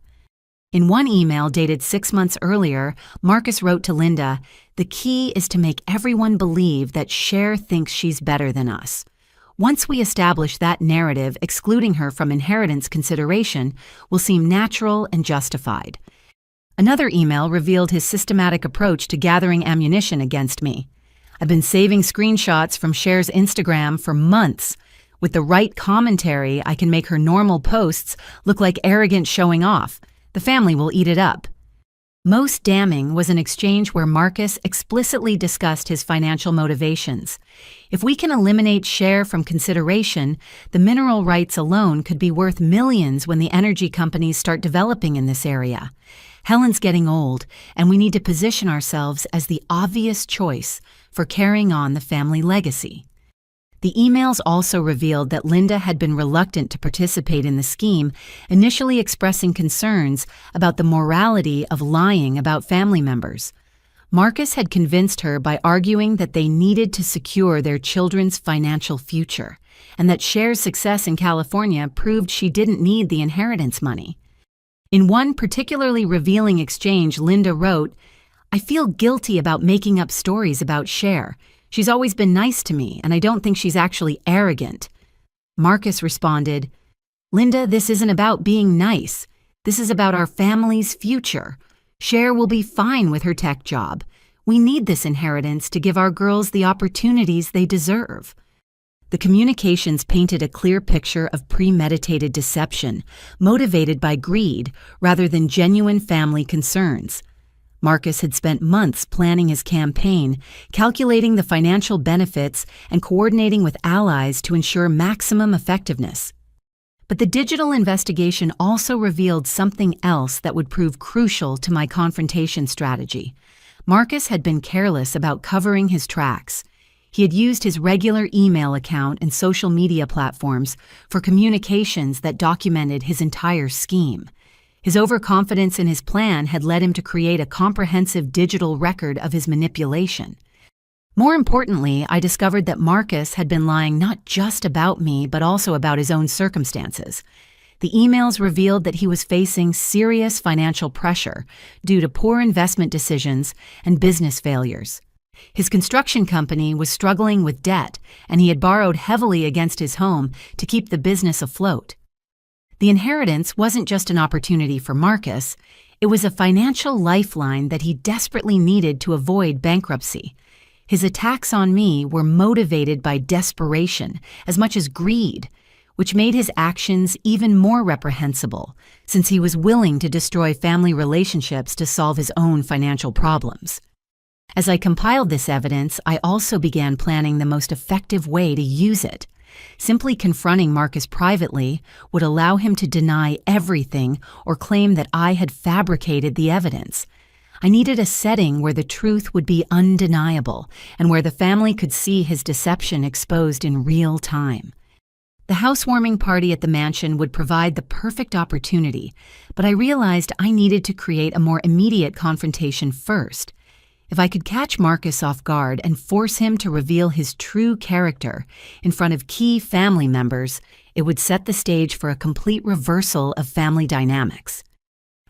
In one email dated 6 months earlier, Marcus wrote to Linda, "The key is to make everyone believe that Cher thinks she's better than us. Once we establish that narrative, excluding her from inheritance consideration will seem natural and justified." Another email revealed his systematic approach to gathering ammunition against me. "I've been saving screenshots from Cher's Instagram for months. With the right commentary, I can make her normal posts look like arrogant showing off. The family will eat it up." Most damning was an exchange where Marcus explicitly discussed his financial motivations. "If we can eliminate Cher from consideration, the mineral rights alone could be worth millions when the energy companies start developing in this area. Helen's getting old, and we need to position ourselves as the obvious choice for carrying on the family legacy." The emails also revealed that Linda had been reluctant to participate in the scheme, initially expressing concerns about the morality of lying about family members. Marcus had convinced her by arguing that they needed to secure their children's financial future, and that Cher's success in California proved she didn't need the inheritance money. In one particularly revealing exchange, Linda wrote, "I feel guilty about making up stories about Cher. She's always been nice to me, and I don't think she's actually arrogant." Marcus responded, "Linda, this isn't about being nice. This is about our family's future. Cher will be fine with her tech job. We need this inheritance to give our girls the opportunities they deserve." The communications painted a clear picture of premeditated deception, motivated by greed rather than genuine family concerns. Marcus had spent months planning his campaign, calculating the financial benefits and coordinating with allies to ensure maximum effectiveness. But the digital investigation also revealed something else that would prove crucial to my confrontation strategy. Marcus had been careless about covering his tracks. He had used his regular email account and social media platforms for communications that documented his entire scheme. His overconfidence in his plan had led him to create a comprehensive digital record of his manipulation. More importantly, I discovered that Marcus had been lying not just about me, but also about his own circumstances. The emails revealed that he was facing serious financial pressure due to poor investment decisions and business failures. His construction company was struggling with debt, and he had borrowed heavily against his home to keep the business afloat. The inheritance wasn't just an opportunity for Marcus, it was a financial lifeline that he desperately needed to avoid bankruptcy. His attacks on me were motivated by desperation as much as greed, which made his actions even more reprehensible, since he was willing to destroy family relationships to solve his own financial problems. As I compiled this evidence, I also began planning the most effective way to use it. Simply confronting Marcus privately would allow him to deny everything or claim that I had fabricated the evidence. I needed a setting where the truth would be undeniable and where the family could see his deception exposed in real time. The housewarming party at the mansion would provide the perfect opportunity, but I realized I needed to create a more immediate confrontation first. If I could catch Marcus off guard and force him to reveal his true character in front of key family members, it would set the stage for a complete reversal of family dynamics.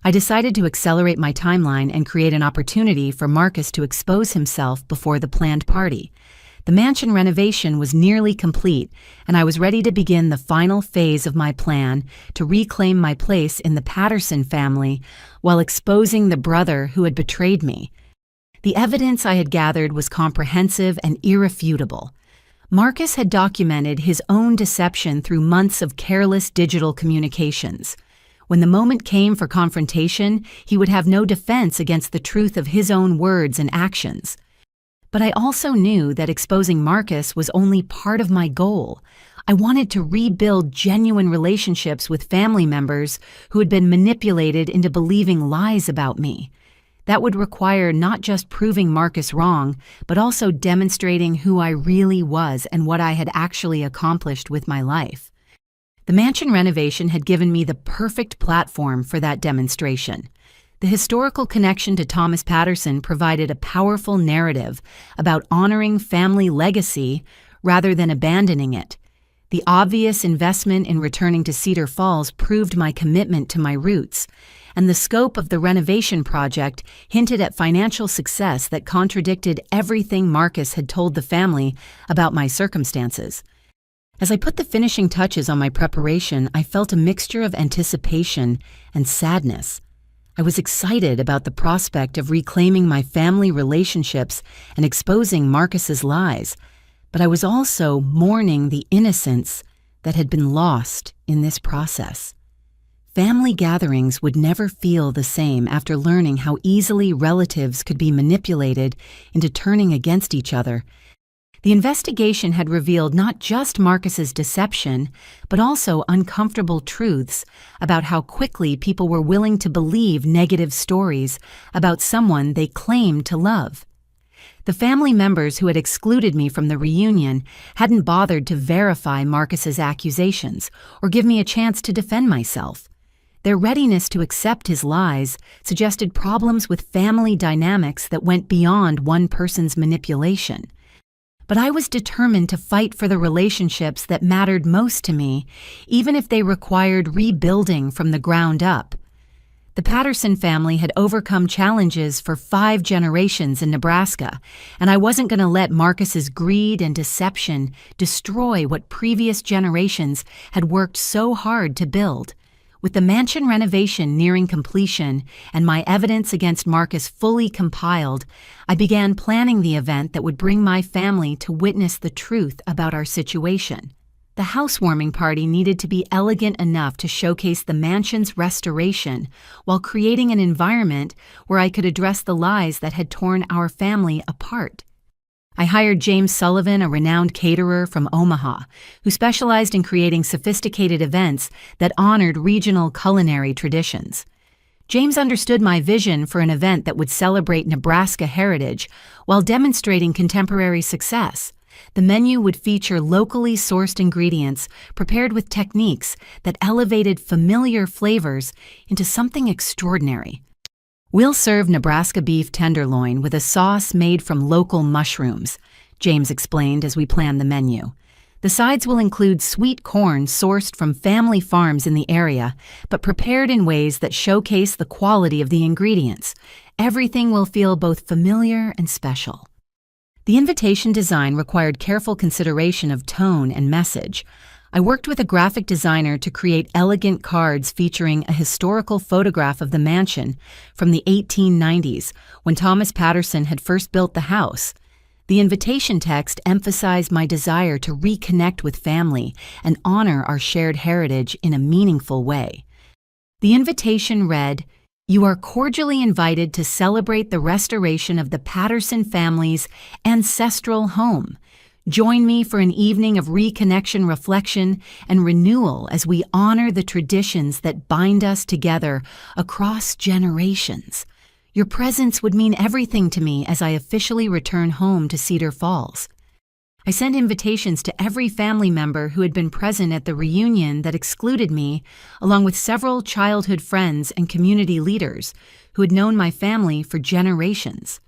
I decided to accelerate my timeline and create an opportunity for Marcus to expose himself before the planned party. The mansion renovation was nearly complete, and I was ready to begin the final phase of my plan to reclaim my place in the Patterson family while exposing the brother who had betrayed me. The evidence I had gathered was comprehensive and irrefutable. Marcus had documented his own deception through months of careless digital communications. When the moment came for confrontation, he would have no defense against the truth of his own words and actions. But I also knew that exposing Marcus was only part of my goal. I wanted to rebuild genuine relationships with family members who had been manipulated into believing lies about me. That would require not just proving Marcus wrong, but also demonstrating who I really was and what I had actually accomplished with my life. The mansion renovation had given me the perfect platform for that demonstration. The historical connection to Thomas Patterson provided a powerful narrative about honoring family legacy rather than abandoning it. The obvious investment in returning to Cedar Falls proved my commitment to my roots, and the scope of the renovation project hinted at financial success that contradicted everything Marcus had told the family about my circumstances. As I put the finishing touches on my preparation, I felt a mixture of anticipation and sadness. I was excited about the prospect of reclaiming my family relationships and exposing Marcus's lies, but I was also mourning the innocence that had been lost in this process. Family gatherings would never feel the same after learning how easily relatives could be manipulated into turning against each other. The investigation had revealed not just Marcus's deception, but also uncomfortable truths about how quickly people were willing to believe negative stories about someone they claimed to love. The family members who had excluded me from the reunion hadn't bothered to verify Marcus's accusations or give me a chance to defend myself. Their readiness to accept his lies suggested problems with family dynamics that went beyond one person's manipulation. But I was determined to fight for the relationships that mattered most to me, even if they required rebuilding from the ground up. The Patterson family had overcome challenges for 5 generations in Nebraska, and I wasn't going to let Marcus's greed and deception destroy what previous generations had worked so hard to build. With the mansion renovation nearing completion and my evidence against Marcus fully compiled, I began planning the event that would bring my family to witness the truth about our situation. The housewarming party needed to be elegant enough to showcase the mansion's restoration while creating an environment where I could address the lies that had torn our family apart. I hired James Sullivan, a renowned caterer from Omaha, who specialized in creating sophisticated events that honored regional culinary traditions. James understood my vision for an event that would celebrate Nebraska heritage while demonstrating contemporary success. The menu would feature locally sourced ingredients prepared with techniques that elevated familiar flavors into something extraordinary. "We'll serve Nebraska beef tenderloin with a sauce made from local mushrooms," James explained as we planned the menu. "The sides will include sweet corn sourced from family farms in the area, but prepared in ways that showcase the quality of the ingredients. Everything will feel both familiar and special." The invitation design required careful consideration of tone and message. I worked with a graphic designer to create elegant cards featuring a historical photograph of the mansion from the 1890s, when Thomas Patterson had first built the house. The invitation text emphasized my desire to reconnect with family and honor our shared heritage in a meaningful way. The invitation read, "You are cordially invited to celebrate the restoration of the Patterson family's ancestral home. Join me for an evening of reconnection, reflection, and renewal as we honor the traditions that bind us together across generations. Your presence would mean everything to me as I officially return home to Cedar Falls." I sent invitations to every family member who had been present at the reunion that excluded me, along with several childhood friends and community leaders who had known my family for generations.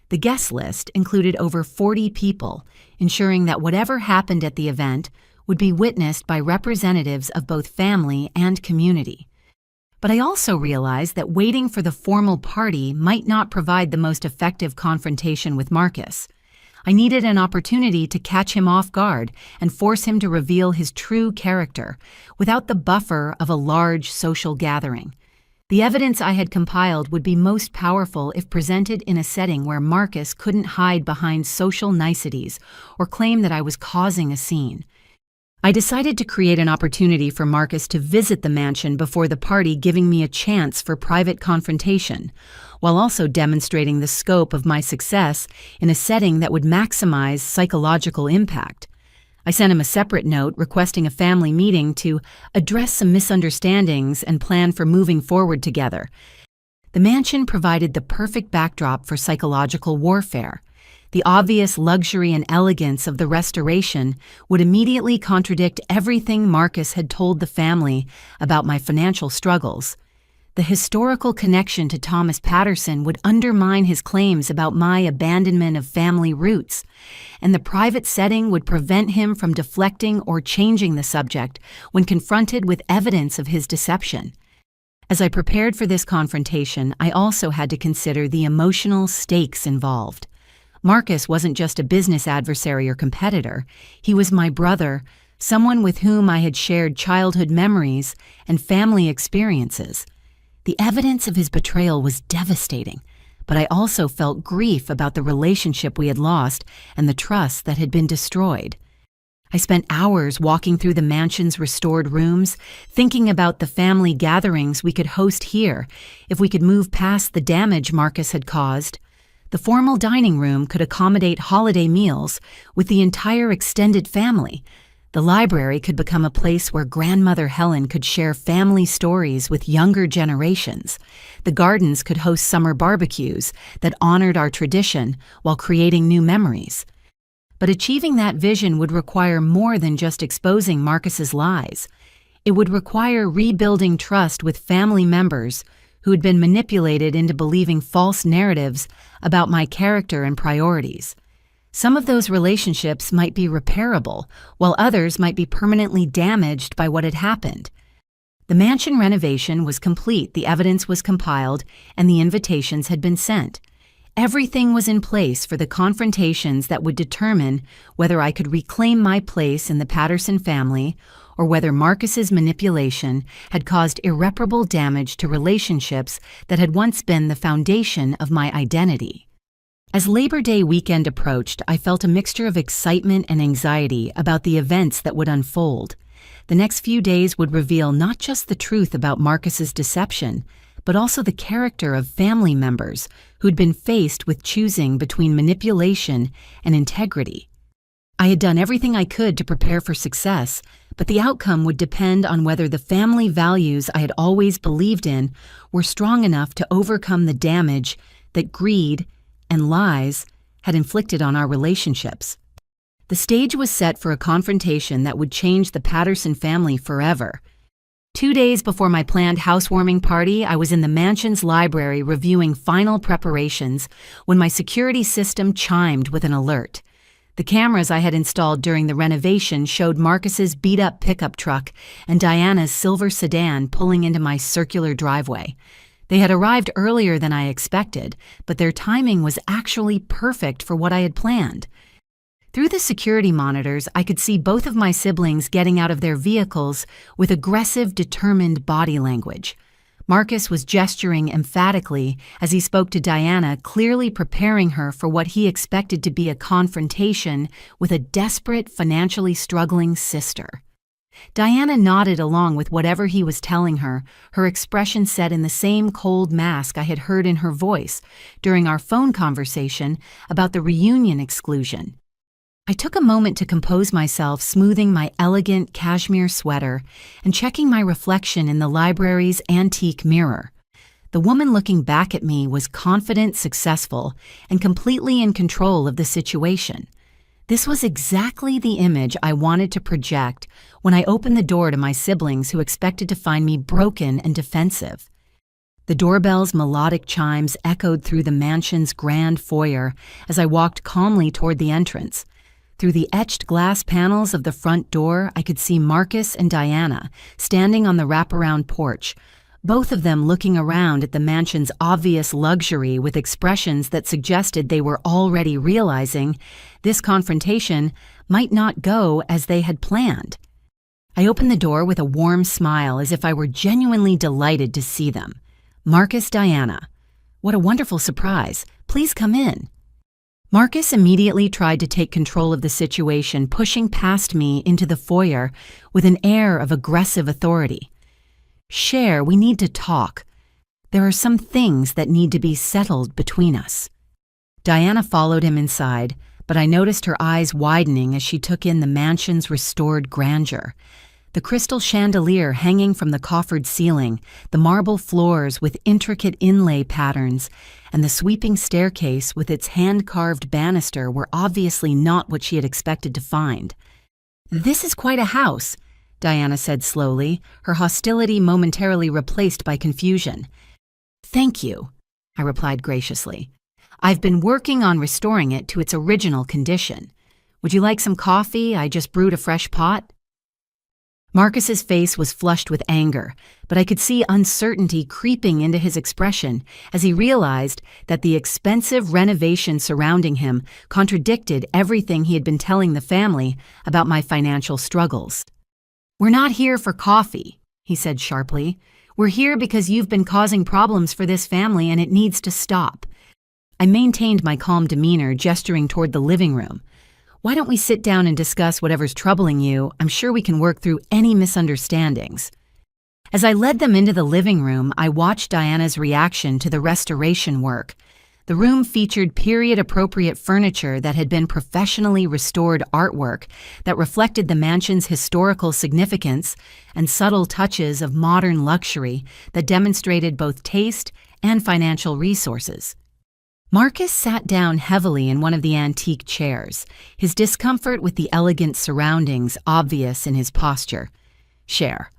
The guest list included over 40 people, ensuring that whatever happened at the event would be witnessed by representatives of both family and community. But I also realized that waiting for the formal party might not provide the most effective confrontation with Marcus. I needed an opportunity to catch him off guard and force him to reveal his true character without the buffer of a large social gathering. The evidence I had compiled would be most powerful if presented in a setting where Marcus couldn't hide behind social niceties or claim that I was causing a scene. I decided to create an opportunity for Marcus to visit the mansion before the party, giving me a chance for private confrontation, while also demonstrating the scope of my success in a setting that would maximize psychological impact. I sent him a separate note requesting a family meeting to address some misunderstandings and plan for moving forward together. The mansion provided the perfect backdrop for psychological warfare. The obvious luxury and elegance of the restoration would immediately contradict everything Marcus had told the family about my financial struggles. The historical connection to Thomas Patterson would undermine his claims about my abandonment of family roots, and the private setting would prevent him from deflecting or changing the subject when confronted with evidence of his deception. As I prepared for this confrontation, I also had to consider the emotional stakes involved. Marcus wasn't just a business adversary or competitor. He was my brother, someone with whom I had shared childhood memories and family experiences. The evidence of his betrayal was devastating, but I also felt grief about the relationship we had lost and the trust that had been destroyed. I spent hours walking through the mansion's restored rooms, thinking about the family gatherings we could host here if we could move past the damage Marcus had caused. The formal dining room could accommodate holiday meals with the entire extended family. The library could become a place where Grandmother Helen could share family stories with younger generations. The gardens could host summer barbecues that honored our tradition while creating new memories. But achieving that vision would require more than just exposing Marcus's lies. It would require rebuilding trust with family members who had been manipulated into believing false narratives about my character and priorities. Some of those relationships might be repairable, while others might be permanently damaged by what had happened. The mansion renovation was complete, the evidence was compiled, and the invitations had been sent. Everything was in place for the confrontations that would determine whether I could reclaim my place in the Patterson family or whether Marcus's manipulation had caused irreparable damage to relationships that had once been the foundation of my identity. As Labor Day weekend approached, I felt a mixture of excitement and anxiety about the events that would unfold. The next few days would reveal not just the truth about Marcus's deception, but also the character of family members who'd been faced with choosing between manipulation and integrity. I had done everything I could to prepare for success, but the outcome would depend on whether the family values I had always believed in were strong enough to overcome the damage that greed and lies had inflicted on our relationships. The stage was set for a confrontation that would change the Patterson family forever. 2 days before my planned housewarming party, I was in the mansion's library reviewing final preparations when my security system chimed with an alert. The cameras I had installed during the renovation showed Marcus's beat-up pickup truck and Diana's silver sedan pulling into my circular driveway. They had arrived earlier than I expected, but their timing was actually perfect for what I had planned. Through the security monitors, I could see both of my siblings getting out of their vehicles with aggressive, determined body language. Marcus was gesturing emphatically as he spoke to Diana, clearly preparing her for what he expected to be a confrontation with a desperate, financially struggling sister. Diana nodded along with whatever he was telling her, her expression set in the same cold mask I had heard in her voice during our phone conversation about the reunion exclusion. I took a moment to compose myself, smoothing my elegant cashmere sweater and checking my reflection in the library's antique mirror. The woman looking back at me was confident, successful, and completely in control of the situation. This was exactly the image I wanted to project when I opened the door to my siblings who expected to find me broken and defensive. The doorbell's melodic chimes echoed through the mansion's grand foyer as I walked calmly toward the entrance. Through the etched glass panels of the front door, I could see Marcus and Diana standing on the wraparound porch, both of them looking around at the mansion's obvious luxury with expressions that suggested they were already realizing this confrontation might not go as they had planned. I opened the door with a warm smile as if I were genuinely delighted to see them. Marcus, Diana. What a wonderful surprise. Please come in. Marcus immediately tried to take control of the situation, pushing past me into the foyer with an air of aggressive authority. Cher, we need to talk. There are some things that need to be settled between us. Diana followed him inside, but I noticed her eyes widening as she took in the mansion's restored grandeur. The crystal chandelier hanging from the coffered ceiling, the marble floors with intricate inlay patterns, and the sweeping staircase with its hand-carved banister were obviously not what she had expected to find. "This is quite a house," Diana said slowly, her hostility momentarily replaced by confusion. "Thank you," I replied graciously. "I've been working on restoring it to its original condition. Would you like some coffee? I just brewed a fresh pot." Marcus's face was flushed with anger, but I could see uncertainty creeping into his expression as he realized that the expensive renovation surrounding him contradicted everything he had been telling the family about my financial struggles. "We're not here for coffee," he said sharply. "We're here because you've been causing problems for this family and it needs to stop." I maintained my calm demeanor, gesturing toward the living room. "Why don't we sit down and discuss whatever's troubling you? I'm sure we can work through any misunderstandings." As I led them into the living room, I watched Diana's reaction to the restoration work. The room featured period-appropriate furniture that had been professionally restored artwork that reflected the mansion's historical significance and subtle touches of modern luxury that demonstrated both taste and financial resources. Marcus sat down heavily in one of the antique chairs, his discomfort with the elegant surroundings obvious in his posture. "Cher,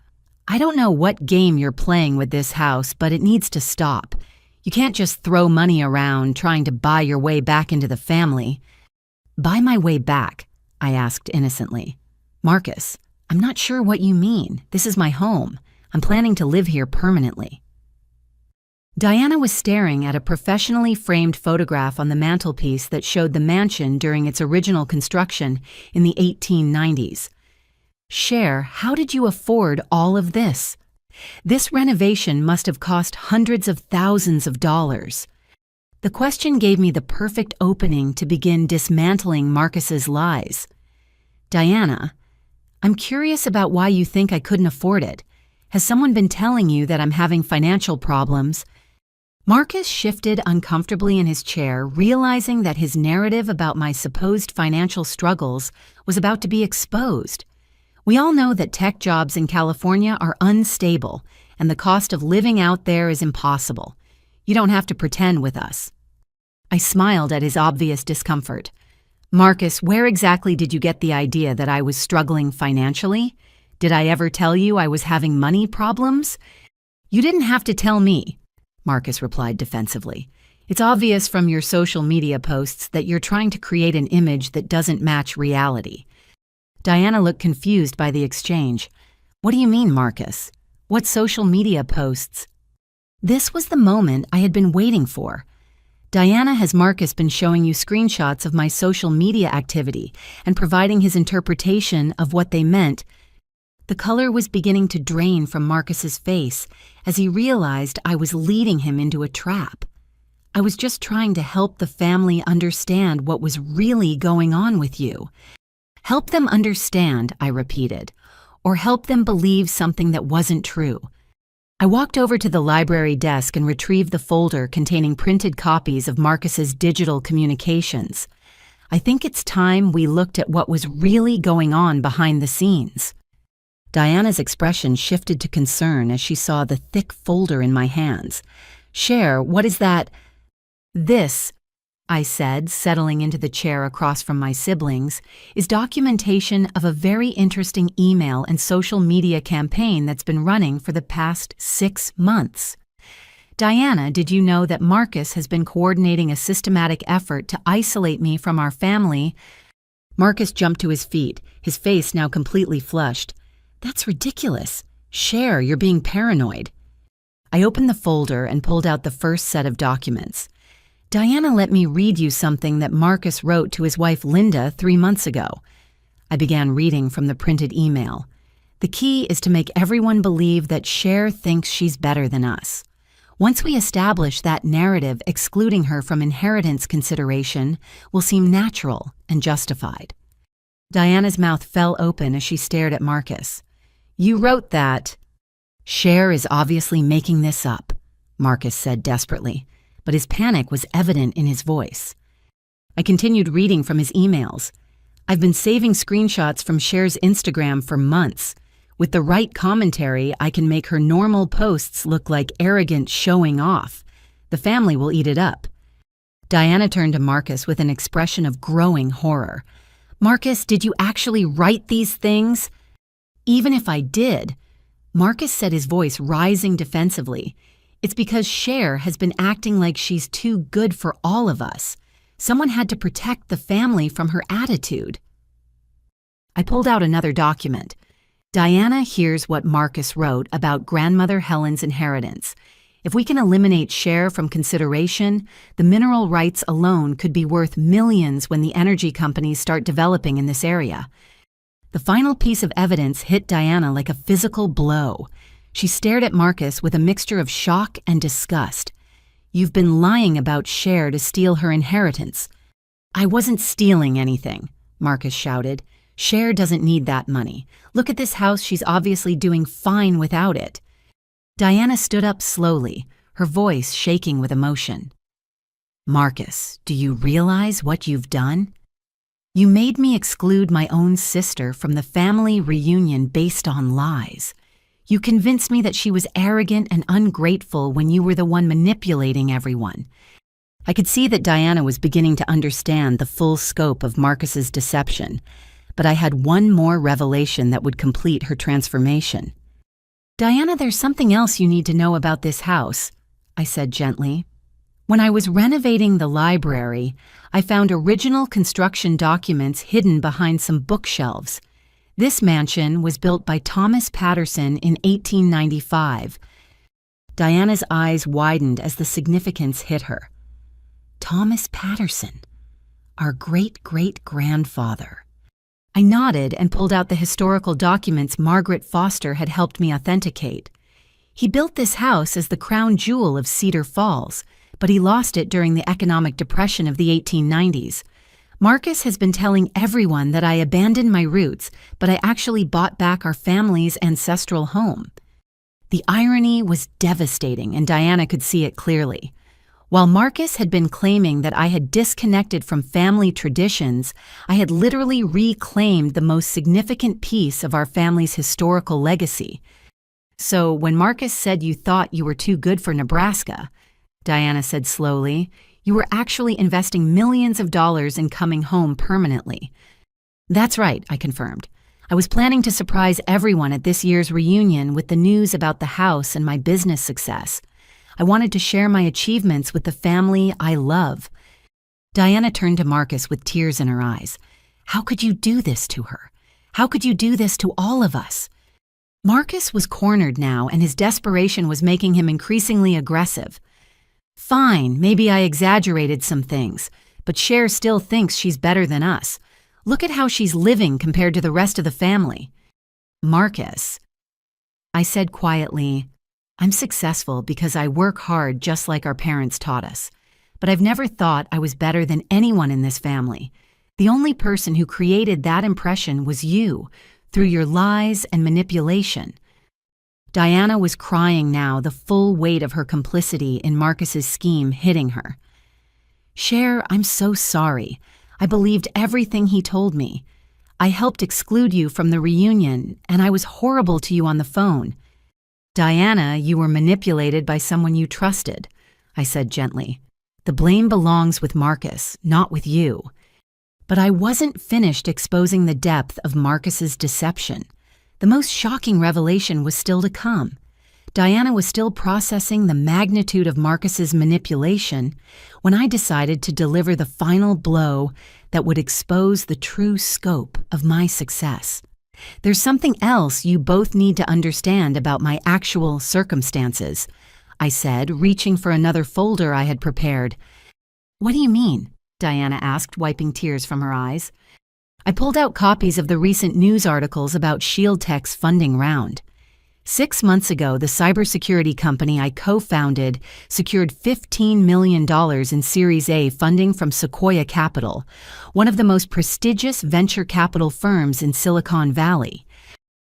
I don't know what game you're playing with this house, but it needs to stop. You can't just throw money around trying to buy your way back into the family." "Buy my way back?" I asked innocently. "Marcus, I'm not sure what you mean. This is my home. I'm planning to live here permanently." Diana was staring at a professionally framed photograph on the mantelpiece that showed the mansion during its original construction in the 1890s. "Cher, how did you afford all of this? This renovation must have cost hundreds of thousands of dollars." The question gave me the perfect opening to begin dismantling Marcus's lies. "Diana, I'm curious about why you think I couldn't afford it. Has someone been telling you that I'm having financial problems?" Marcus shifted uncomfortably in his chair, realizing that his narrative about my supposed financial struggles was about to be exposed. We all know that tech jobs in California are unstable, and the cost of living out there is impossible. You don't have to pretend with us. I smiled at his obvious discomfort. "Marcus, where exactly did you get the idea that I was struggling financially? Did I ever tell you I was having money problems?" "You didn't have to tell me," Marcus replied defensively. "It's obvious from your social media posts that you're trying to create an image that doesn't match reality." Diana looked confused by the exchange. "What do you mean, Marcus? What social media posts?" This was the moment I had been waiting for. "Diana, has Marcus been showing you screenshots of my social media activity and providing his interpretation of what they meant?" The color was beginning to drain from Marcus's face as he realized I was leading him into a trap. "I was just trying to help the family understand what was really going on with you." "Help them understand," I repeated, "or help them believe something that wasn't true." I walked over to the library desk and retrieved the folder containing printed copies of Marcus's digital communications. "I think it's time we looked at what was really going on behind the scenes." Diana's expression shifted to concern as she saw the thick folder in my hands. "Cher, what is that?" "This," I said, settling into the chair across from my siblings, "is documentation of a very interesting email and social media campaign that's been running for the past 6 months. Diana, did you know that Marcus has been coordinating a systematic effort to isolate me from our family?" Marcus jumped to his feet, his face now completely flushed. "That's ridiculous. Cher, you're being paranoid." I opened the folder and pulled out the first set of documents. Diana let me read you something that Marcus wrote to his wife Linda 3 months ago. I began reading from the printed email. The key is to make everyone believe that Cher thinks she's better than us. Once we establish that narrative, excluding her from inheritance consideration will seem natural and justified. Diana's mouth fell open as she stared at Marcus. You wrote that. Cher is obviously making this up, Marcus said desperately, but his panic was evident in his voice. I continued reading from his emails. I've been saving screenshots from Cher's Instagram for months. With the right commentary, I can make her normal posts look like arrogant showing off. The family will eat it up. Diana turned to Marcus with an expression of growing horror. Marcus, did you actually write these things? Even if I did, Marcus said, his voice rising defensively. It's because Cher has been acting like she's too good for all of us. Someone had to protect the family from her attitude. I pulled out another document. Diana hears what Marcus wrote about grandmother Helen's inheritance. If we can eliminate Cher from consideration, the mineral rights alone could be worth millions when the energy companies start developing in this area. The final piece of evidence hit Diana like a physical blow. She stared at Marcus with a mixture of shock and disgust. You've been lying about Cher to steal her inheritance. I wasn't stealing anything, Marcus shouted. Cher doesn't need that money. Look at this house, she's obviously doing fine without it. Diana stood up slowly, her voice shaking with emotion. Marcus, do you realize what you've done? You made me exclude my own sister from the family reunion based on lies. You convinced me that she was arrogant and ungrateful when you were the one manipulating everyone. I could see that Diana was beginning to understand the full scope of Marcus's deception, but I had one more revelation that would complete her transformation. Diana, there's something else you need to know about this house, I said gently. When I was renovating the library, I found original construction documents hidden behind some bookshelves. This mansion was built by Thomas Patterson in 1895. Diana's eyes widened as the significance hit her. Thomas Patterson, our great-great-grandfather. I nodded and pulled out the historical documents Margaret Foster had helped me authenticate. He built this house as the crown jewel of Cedar Falls, but he lost it during the economic depression of the 1890s. Marcus has been telling everyone that I abandoned my roots, but I actually bought back our family's ancestral home. The irony was devastating, and Diana could see it clearly. While Marcus had been claiming that I had disconnected from family traditions, I had literally reclaimed the most significant piece of our family's historical legacy. So when Marcus said you thought you were too good for Nebraska, Diana said slowly, you were actually investing millions of dollars in coming home permanently. That's right, I confirmed. I was planning to surprise everyone at this year's reunion with the news about the house and my business success. I wanted to share my achievements with the family I love. Diana turned to Marcus with tears in her eyes. How could you do this to her? How could you do this to all of us? Marcus was cornered now, and his desperation was making him increasingly aggressive. Fine, maybe I exaggerated some things, but Cher still thinks she's better than us. Look at how she's living compared to the rest of the family. Marcus, I said quietly, I'm successful because I work hard just like our parents taught us. But I've never thought I was better than anyone in this family. The only person who created that impression was you, through your lies and manipulation. Diana was crying now, the full weight of her complicity in Marcus's scheme hitting her. Cher, I'm so sorry. I believed everything he told me. I helped exclude you from the reunion, and I was horrible to you on the phone. Diana, you were manipulated by someone you trusted, I said gently. The blame belongs with Marcus, not with you. But I wasn't finished exposing the depth of Marcus's deception. The most shocking revelation was still to come. Diana was still processing the magnitude of Marcus's manipulation when I decided to deliver the final blow that would expose the true scope of my success. There's something else you both need to understand about my actual circumstances, I said, reaching for another folder I had prepared. What do you mean? Diana asked, wiping tears from her eyes. I pulled out copies of the recent news articles about Shield Tech's funding round. 6 months ago, the cybersecurity company I co-founded secured $15 million in Series A funding from Sequoia Capital, one of the most prestigious venture capital firms in Silicon Valley.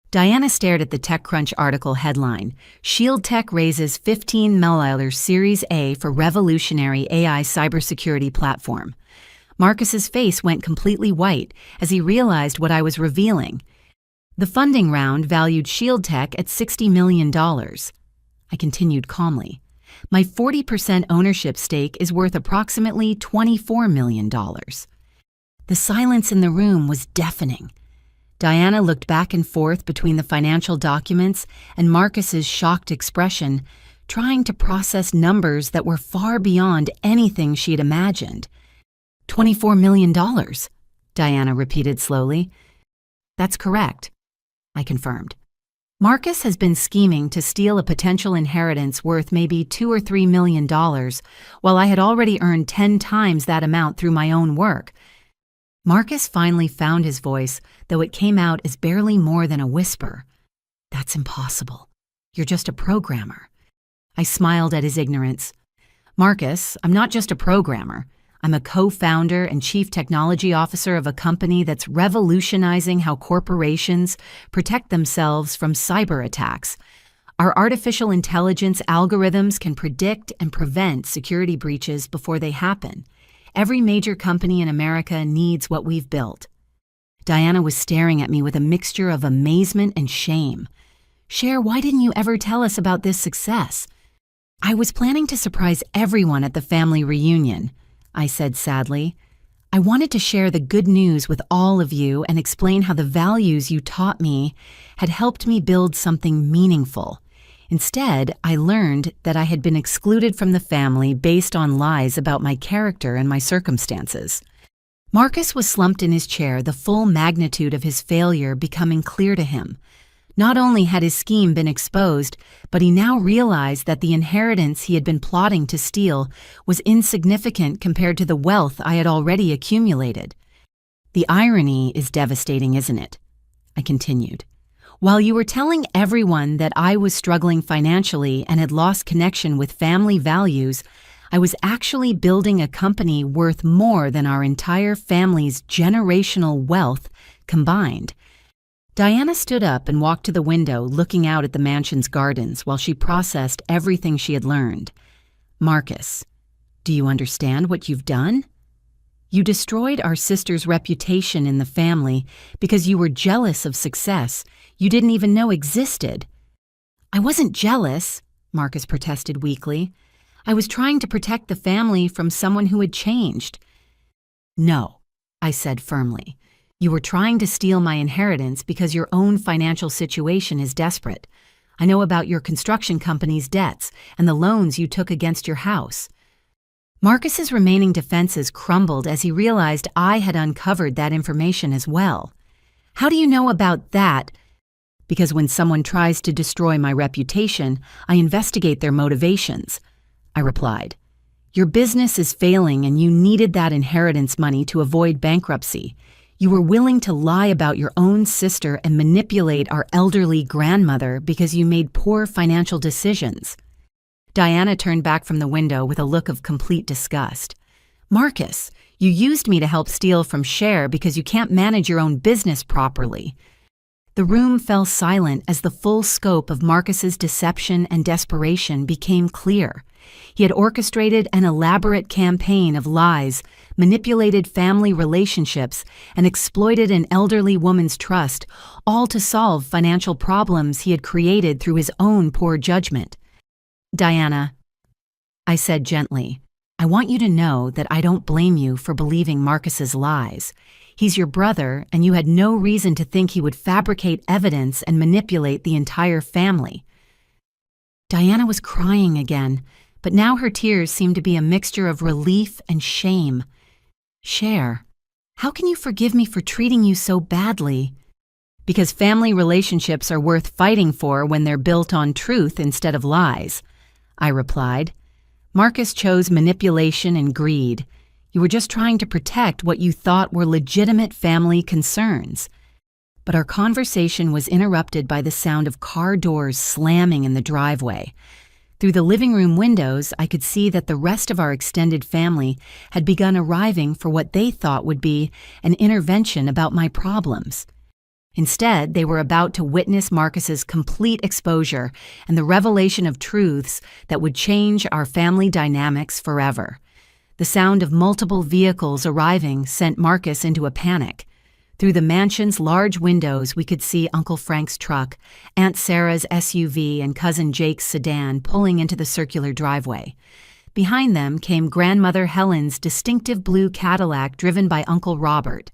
Diana stared at the TechCrunch article headline, Shield Tech raises $15 million Series A for revolutionary AI cybersecurity platform. Marcus's face went completely white as he realized what I was revealing. The funding round valued Shield Tech at $60 million. I continued calmly. My 40% ownership stake is worth approximately $24 million. The silence in the room was deafening. Diana looked back and forth between the financial documents and Marcus's shocked expression, trying to process numbers that were far beyond anything she had imagined. $24 million, Diana repeated slowly. That's correct, I confirmed. Marcus has been scheming to steal a potential inheritance worth maybe $2 or $3 million, while I had already earned 10 times that amount through my own work. Marcus finally found his voice, though it came out as barely more than a whisper. That's impossible. You're just a programmer. I smiled at his ignorance. Marcus, I'm not just a programmer. I'm a co-founder and chief technology officer of a company that's revolutionizing how corporations protect themselves from cyber attacks. Our artificial intelligence algorithms can predict and prevent security breaches before they happen. Every major company in America needs what we've built. Diana was staring at me with a mixture of amazement and shame. Cher, why didn't you ever tell us about this success? I was planning to surprise everyone at the family reunion, I said sadly. I wanted to share the good news with all of you and explain how the values you taught me had helped me build something meaningful. Instead, I learned that I had been excluded from the family based on lies about my character and my circumstances. Marcus was slumped in his chair, the full magnitude of his failure becoming clear to him. Not only had his scheme been exposed, but he now realized that the inheritance he had been plotting to steal was insignificant compared to the wealth I had already accumulated. The irony is devastating, isn't it? I continued. While you were telling everyone that I was struggling financially and had lost connection with family values, I was actually building a company worth more than our entire family's generational wealth combined. Diana stood up and walked to the window, looking out at the mansion's gardens while she processed everything she had learned. Marcus, do you understand what you've done? You destroyed our sister's reputation in the family because you were jealous of success you didn't even know existed. I wasn't jealous, Marcus protested weakly. I was trying to protect the family from someone who had changed. No, I said firmly. You were trying to steal my inheritance because your own financial situation is desperate. I know about your construction company's debts and the loans you took against your house. Marcus's remaining defenses crumbled as he realized I had uncovered that information as well. How do you know about that? Because when someone tries to destroy my reputation, I investigate their motivations, I replied. Your business is failing and you needed that inheritance money to avoid bankruptcy. You were willing to lie about your own sister and manipulate our elderly grandmother because you made poor financial decisions. Diana turned back from the window with a look of complete disgust. Marcus, you used me to help steal from Cher because you can't manage your own business properly. The room fell silent as the full scope of Marcus's deception and desperation became clear. He had orchestrated an elaborate campaign of lies, manipulated family relationships, and exploited an elderly woman's trust, all to solve financial problems he had created through his own poor judgment. Diana, I said gently, I want you to know that I don't blame you for believing Marcus's lies. He's your brother, and you had no reason to think he would fabricate evidence and manipulate the entire family. Diana was crying again, but now her tears seemed to be a mixture of relief and shame. Cher, how can you forgive me for treating you so badly? Because family relationships are worth fighting for when they're built on truth instead of lies, I replied. Marcus chose manipulation and greed. You were just trying to protect what you thought were legitimate family concerns. But our conversation was interrupted by the sound of car doors slamming in the driveway. Through the living room windows, I could see that the rest of our extended family had begun arriving for what they thought would be an intervention about my problems. Instead, they were about to witness Marcus's complete exposure and the revelation of truths that would change our family dynamics forever. The sound of multiple vehicles arriving sent Marcus into a panic. Through the mansion's large windows, we could see Uncle Frank's truck, Aunt Sarah's SUV, and Cousin Jake's sedan pulling into the circular driveway. Behind them came Grandmother Helen's distinctive blue Cadillac driven by Uncle Robert.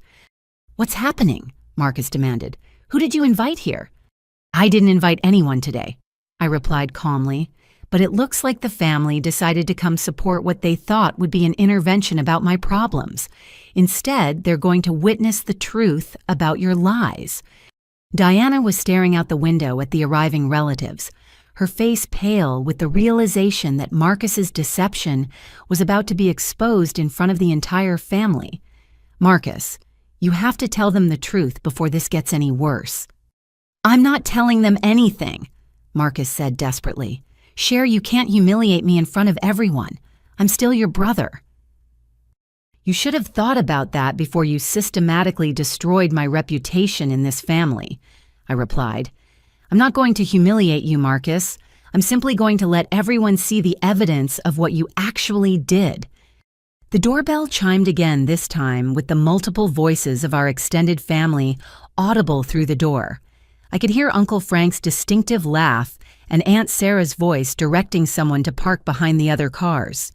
"What's happening?" Marcus demanded. "Who did you invite here?" "I didn't invite anyone today," I replied calmly, but it looks like the family decided to come support what they thought would be an intervention about my problems. Instead, they're going to witness the truth about your lies. Diana was staring out the window at the arriving relatives, her face pale with the realization that Marcus's deception was about to be exposed in front of the entire family. "Marcus, you have to tell them the truth before this gets any worse." "I'm not telling them anything," Marcus said desperately. "Cher, you can't humiliate me in front of everyone. I'm still your brother." "You should have thought about that before you systematically destroyed my reputation in this family," I replied. "I'm not going to humiliate you, Marcus. I'm simply going to let everyone see the evidence of what you actually did." The doorbell chimed again this time with the multiple voices of our extended family audible through the door. I could hear Uncle Frank's distinctive laugh and Aunt Sarah's voice directing someone to park behind the other cars.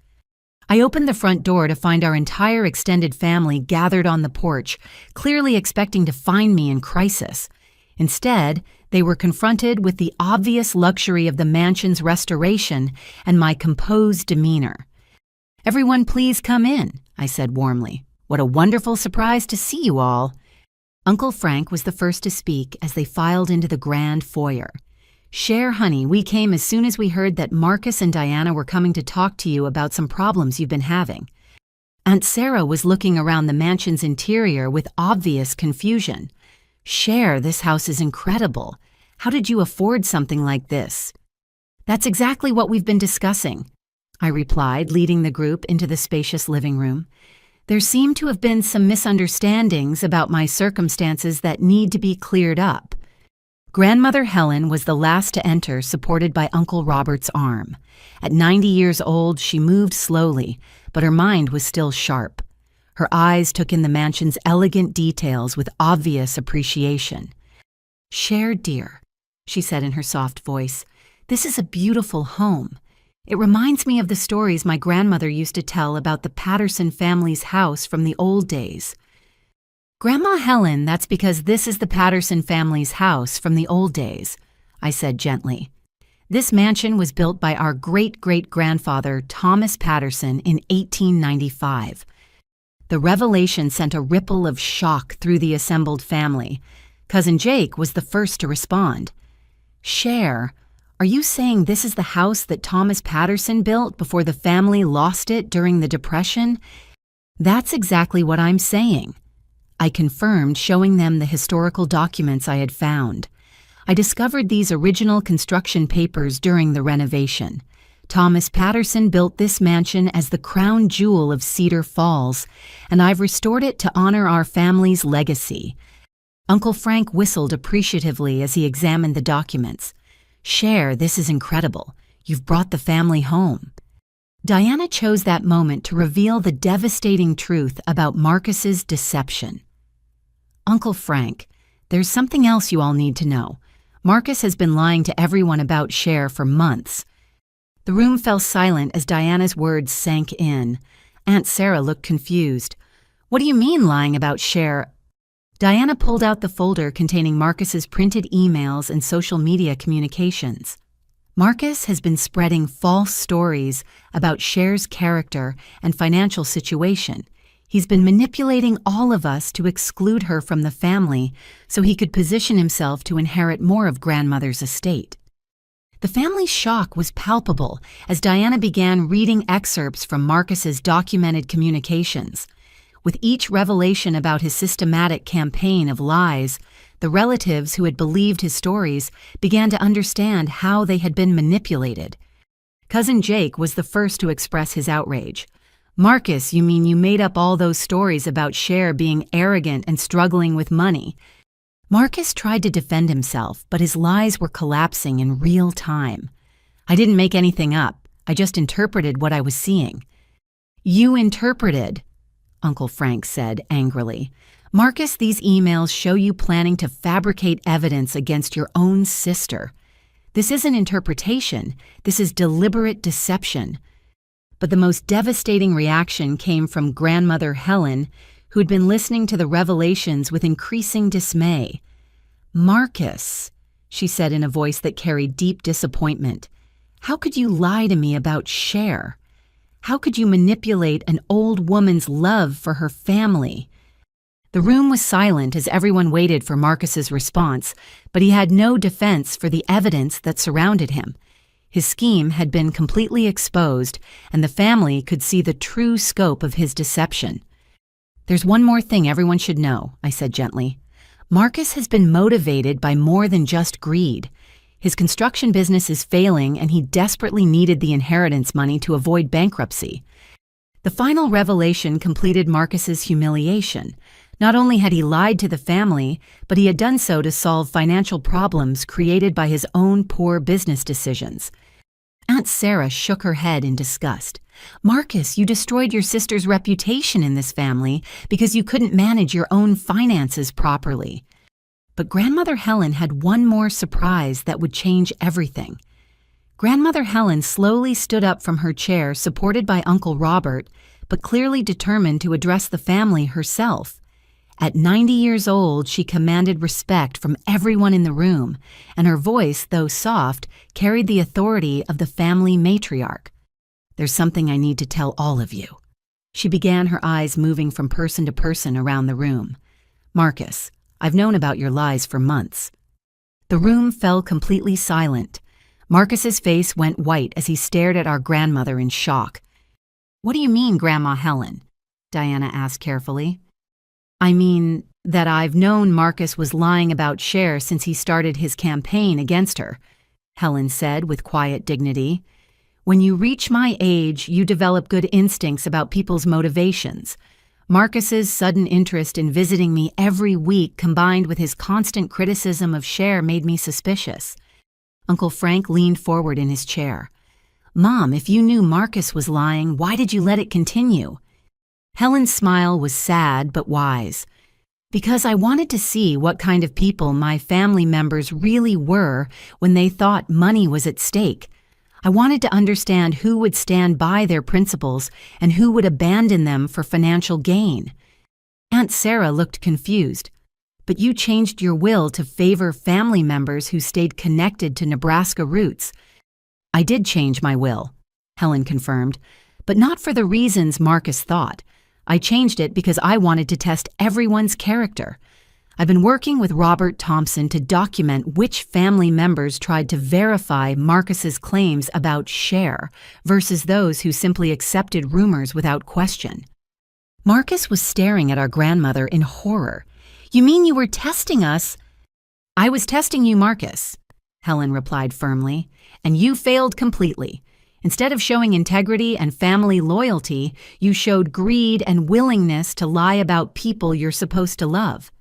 I opened the front door to find our entire extended family gathered on the porch, clearly expecting to find me in crisis. Instead, they were confronted with the obvious luxury of the mansion's restoration and my composed demeanor. "Everyone please come in," I said warmly. "What a wonderful surprise to see you all." Uncle Frank was the first to speak as they filed into the grand foyer. "Cher, honey, we came as soon as we heard that Marcus and Diana were coming to talk to you about some problems you've been having." Aunt Sarah was looking around the mansion's interior with obvious confusion. "Cher, this house is incredible. How did you afford something like this?" "That's exactly what we've been discussing," I replied, leading the group into the spacious living room. "There seem to have been some misunderstandings about my circumstances that need to be cleared up." Grandmother Helen was the last to enter, supported by Uncle Robert's arm. At 90 years old, she moved slowly, but her mind was still sharp. Her eyes took in the mansion's elegant details with obvious appreciation. "Cher, dear," she said in her soft voice, "this is a beautiful home. It reminds me of the stories my grandmother used to tell about the Patterson family's house from the old days." "Grandma Helen, that's because this is the Patterson family's house from the old days," I said gently. "This mansion was built by our great-great-grandfather, Thomas Patterson, in 1895. The revelation sent a ripple of shock through the assembled family. Cousin Jake was the first to respond. "Cher, are you saying this is the house that Thomas Patterson built before the family lost it during the Depression?" "That's exactly what I'm saying," I confirmed, showing them the historical documents I had found. I discovered these original construction papers during the renovation. Thomas Patterson built this mansion as the crown jewel of Cedar Falls, and I've restored it to honor our family's legacy. Uncle Frank whistled appreciatively as he examined the documents. "Cher, this is incredible. You've brought the family home." Diana chose that moment to reveal the devastating truth about Marcus's deception. "Uncle Frank, there's something else you all need to know. Marcus has been lying to everyone about Cher for months." The room fell silent as Diana's words sank in. Aunt Sarah looked confused. "What do you mean lying about Cher?" Diana pulled out the folder containing Marcus's printed emails and social media communications. "Marcus has been spreading false stories about Cher's character and financial situation. He's been manipulating all of us to exclude her from the family so he could position himself to inherit more of grandmother's estate." The family's shock was palpable as Diana began reading excerpts from Marcus's documented communications. With each revelation about his systematic campaign of lies, the relatives who had believed his stories began to understand how they had been manipulated. Cousin Jake was the first to express his outrage. "Marcus, you mean you made up all those stories about Cher being arrogant and struggling with money?" Marcus tried to defend himself, but his lies were collapsing in real time. "I didn't make anything up. I just interpreted what I was seeing." "You interpreted," Uncle Frank said angrily. "Marcus, these emails show you planning to fabricate evidence against your own sister. This isn't interpretation, this is deliberate deception." But the most devastating reaction came from grandmother Helen, who had been listening to the revelations with increasing dismay. "Marcus," she said in a voice that carried deep disappointment, "how could you lie to me about Cher? How could you manipulate an old woman's love for her family?" The room was silent as everyone waited for Marcus's response, but he had no defense for the evidence that surrounded him. His scheme had been completely exposed, and the family could see the true scope of his deception. "There's one more thing everyone should know," I said gently. "Marcus has been motivated by more than just greed. His construction business is failing, and he desperately needed the inheritance money to avoid bankruptcy." The final revelation completed Marcus's humiliation. Not only had he lied to the family, but he had done so to solve financial problems created by his own poor business decisions. Aunt Sarah shook her head in disgust. "Marcus, you destroyed your sister's reputation in this family because you couldn't manage your own finances properly." But Grandmother Helen had one more surprise that would change everything. Grandmother Helen slowly stood up from her chair, supported by Uncle Robert, but clearly determined to address the family herself. At 90 years old, she commanded respect from everyone in the room, and her voice, though soft, carried the authority of the family matriarch. "There's something I need to tell all of you." She began, her eyes moving from person to person around the room. "Marcus, I've known about your lies for months." The room fell completely silent. Marcus's face went white as he stared at our grandmother in shock. "What do you mean, Grandma Helen?" Diana asked carefully. "I mean that I've known Marcus was lying about Cher since he started his campaign against her," Helen said with quiet dignity. "When you reach my age, you develop good instincts about people's motivations. Marcus's sudden interest in visiting me every week combined with his constant criticism of Cher made me suspicious." Uncle Frank leaned forward in his chair. "Mom, if you knew Marcus was lying, why did you let it continue?" Helen's smile was sad but wise. "Because I wanted to see what kind of people my family members really were when they thought money was at stake. I wanted to understand who would stand by their principles and who would abandon them for financial gain." Aunt Sarah looked confused. "But you changed your will to favor family members who stayed connected to Nebraska roots." "I did change my will," Helen confirmed, "but not for the reasons Marcus thought. I changed it because I wanted to test everyone's character. I've been working with Robert Thompson to document which family members tried to verify Marcus's claims about Cher versus those who simply accepted rumors without question." Marcus was staring at our grandmother in horror. "You mean you were testing us?" "I was testing you, Marcus," Helen replied firmly, "and you failed completely. Instead of showing integrity and family loyalty, you showed greed and willingness to lie about people you're supposed to love."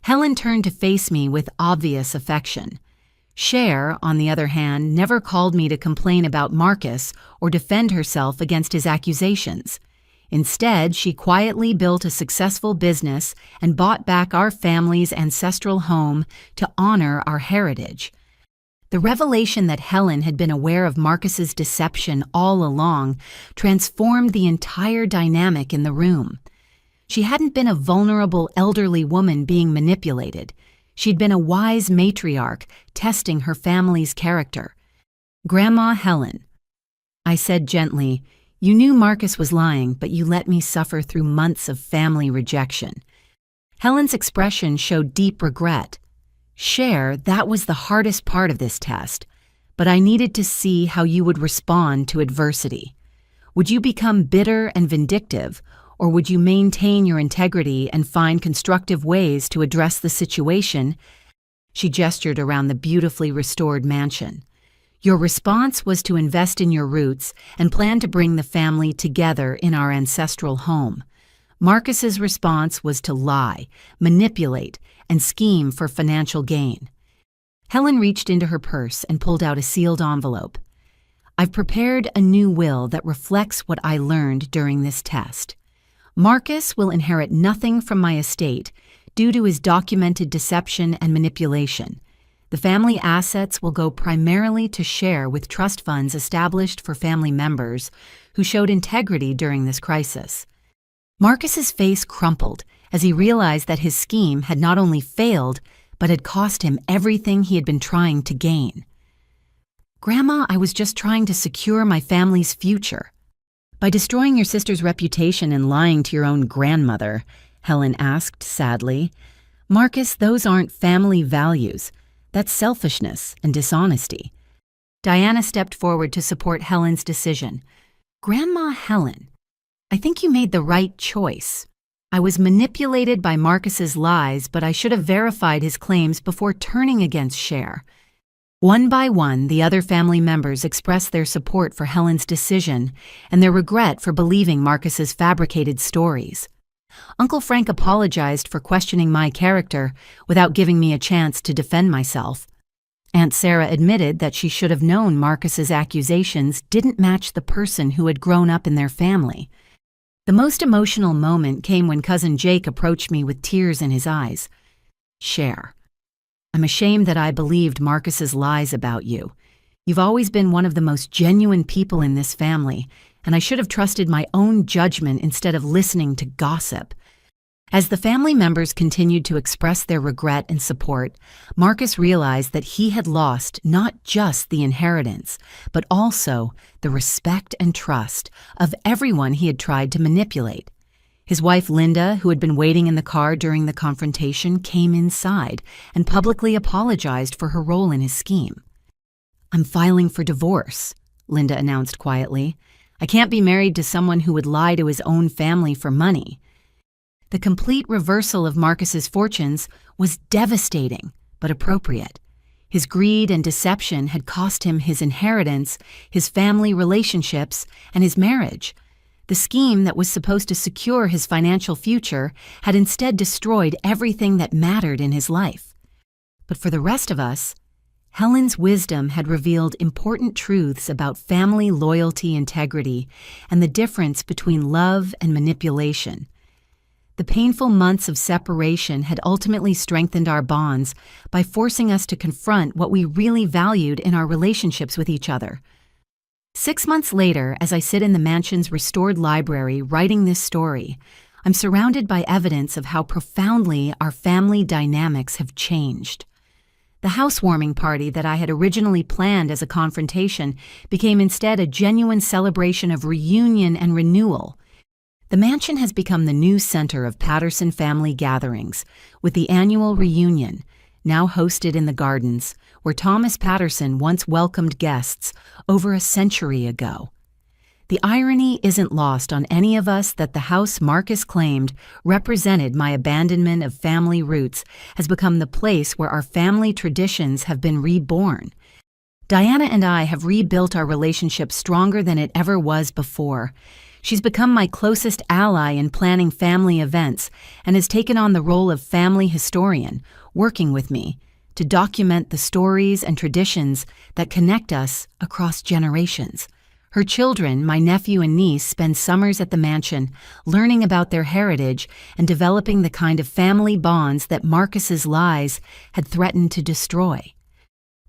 Helen turned to face me with obvious affection. Cher, on the other hand, never called me to complain about Marcus or defend herself against his accusations. Instead, she quietly built a successful business and bought back our family's ancestral home to honor our heritage. The revelation that Helen had been aware of Marcus's deception all along transformed the entire dynamic in the room. She hadn't been a vulnerable elderly woman being manipulated. She'd been a wise matriarch testing her family's character. "Grandma Helen," I said gently, "you knew Marcus was lying, but you let me suffer through months of family rejection." Helen's expression showed deep regret. "Cher, that was the hardest part of this test. but I needed to see how you would respond to adversity. Would you become bitter and vindictive, or would you maintain your integrity and find constructive ways to address the situation?" She gestured around the beautifully restored mansion. "Your response was to invest in your roots and plan to bring the family together in our ancestral home. Marcus's response was to lie, manipulate, and scheme for financial gain." Helen reached into her purse and pulled out a sealed envelope. "I've prepared a new will that reflects what I learned during this test. Marcus will inherit nothing from my estate due to his documented deception and manipulation. The family assets will go primarily to share with trust funds established for family members who showed integrity during this crisis." Marcus's face crumpled as he realized that his scheme had not only failed, but had cost him everything he had been trying to gain. "Grandma, I was just trying to secure my family's future." "By destroying your sister's reputation and lying to your own grandmother," Helen asked sadly. "Marcus, those aren't family values. That's selfishness and dishonesty." Diana stepped forward to support Helen's decision. "Grandma Helen, I think you made the right choice. I was manipulated by Marcus's lies, but I should have verified his claims before turning against Cher." One by one, the other family members expressed their support for Helen's decision and their regret for believing Marcus's fabricated stories. Uncle Frank apologized for questioning my character without giving me a chance to defend myself. Aunt Sarah admitted that she should have known Marcus's accusations didn't match the person who had grown up in their family. The most emotional moment came when Cousin Jake approached me with tears in his eyes. "Cher, I'm ashamed that I believed Marcus's lies about you. You've always been one of the most genuine people in this family, and I should have trusted my own judgment instead of listening to gossip." As the family members continued to express their regret and support, Marcus realized that he had lost not just the inheritance, but also the respect and trust of everyone he had tried to manipulate. His wife Linda, who had been waiting in the car during the confrontation, came inside and publicly apologized for her role in his scheme. "I'm filing for divorce," Linda announced quietly. "I can't be married to someone who would lie to his own family for money." The complete reversal of Marcus's fortunes was devastating, but appropriate. His greed and deception had cost him his inheritance, his family relationships, and his marriage. The scheme that was supposed to secure his financial future had instead destroyed everything that mattered in his life. But for the rest of us, Helen's wisdom had revealed important truths about family loyalty, integrity, and the difference between love and manipulation. The painful months of separation had ultimately strengthened our bonds by forcing us to confront what we really valued in our relationships with each other. 6 months later, as I sit in the mansion's restored library writing this story, I'm surrounded by evidence of how profoundly our family dynamics have changed. The housewarming party that I had originally planned as a confrontation became instead a genuine celebration of reunion and renewal. The mansion has become the new center of Patterson family gatherings, with the annual reunion, now hosted in the gardens, where Thomas Patterson once welcomed guests over a century ago. The irony isn't lost on any of us that the house Marcus claimed represented my abandonment of family roots has become the place where our family traditions have been reborn. Diana and I have rebuilt our relationship stronger than it ever was before. She's become my closest ally in planning family events and has taken on the role of family historian, working with me to document the stories and traditions that connect us across generations. Her children, my nephew and niece, spend summers at the mansion, learning about their heritage and developing the kind of family bonds that Marcus's lies had threatened to destroy.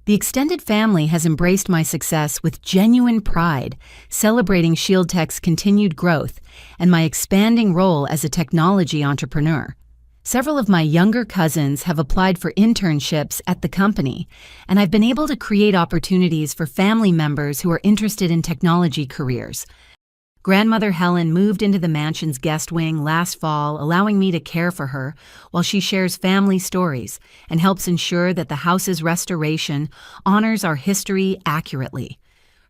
The extended family has embraced my success with genuine pride, celebrating ShieldTech's continued growth and my expanding role as a technology entrepreneur. Several of my younger cousins have applied for internships at the company, and I've been able to create opportunities for family members who are interested in technology careers. Grandmother Helen moved into the mansion's guest wing last fall, allowing me to care for her while she shares family stories and helps ensure that the house's restoration honors our history accurately.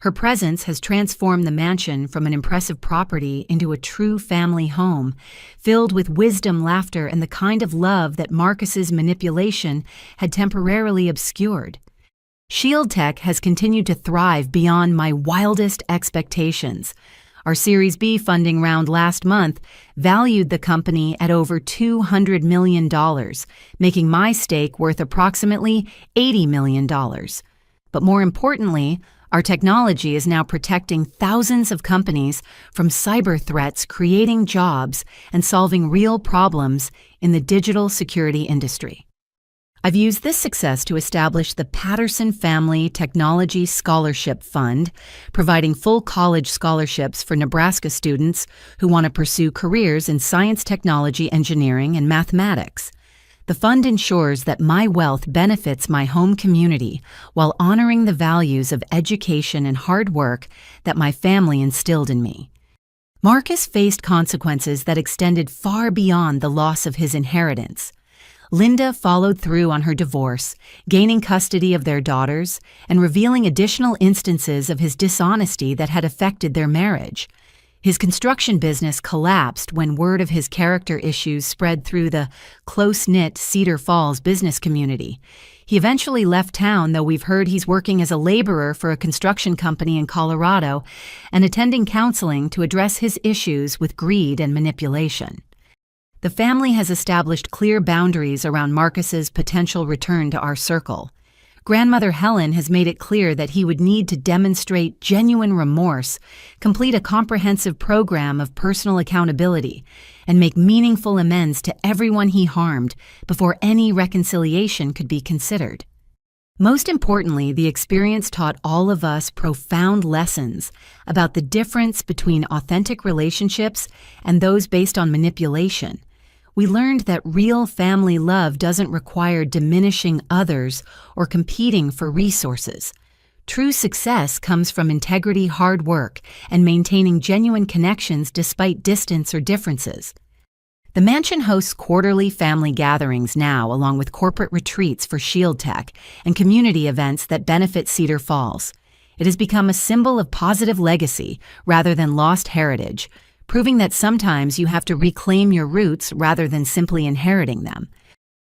Her presence has transformed the mansion from an impressive property into a true family home, filled with wisdom, laughter, and the kind of love that Marcus's manipulation had temporarily obscured. Shield Tech has continued to thrive beyond my wildest expectations. Our Series B funding round last month valued the company at over $200 million, making my stake worth approximately $80 million. But more importantly, our technology is now protecting thousands of companies from cyber threats, creating jobs, and solving real problems in the digital security industry. I've used this success to establish the Patterson Family Technology Scholarship Fund, providing full college scholarships for Nebraska students who want to pursue careers in science, technology, engineering, and mathematics. The fund ensures that my wealth benefits my home community while honoring the values of education and hard work that my family instilled in me. Marcus faced consequences that extended far beyond the loss of his inheritance. Linda followed through on her divorce, gaining custody of their daughters and revealing additional instances of his dishonesty that had affected their marriage. His construction business collapsed when word of his character issues spread through the close-knit Cedar Falls business community. He eventually left town, though we've heard he's working as a laborer for a construction company in Colorado and attending counseling to address his issues with greed and manipulation. The family has established clear boundaries around Marcus's potential return to our circle. Grandmother Helen has made it clear that he would need to demonstrate genuine remorse, complete a comprehensive program of personal accountability, and make meaningful amends to everyone he harmed before any reconciliation could be considered. Most importantly, the experience taught all of us profound lessons about the difference between authentic relationships and those based on manipulation. We learned that real family love doesn't require diminishing others or competing for resources. True success comes from integrity, hard work, and maintaining genuine connections despite distance or differences. The mansion hosts quarterly family gatherings now, along with corporate retreats for Shield Tech and community events that benefit Cedar Falls. It has become a symbol of positive legacy rather than lost heritage, proving that sometimes you have to reclaim your roots rather than simply inheriting them.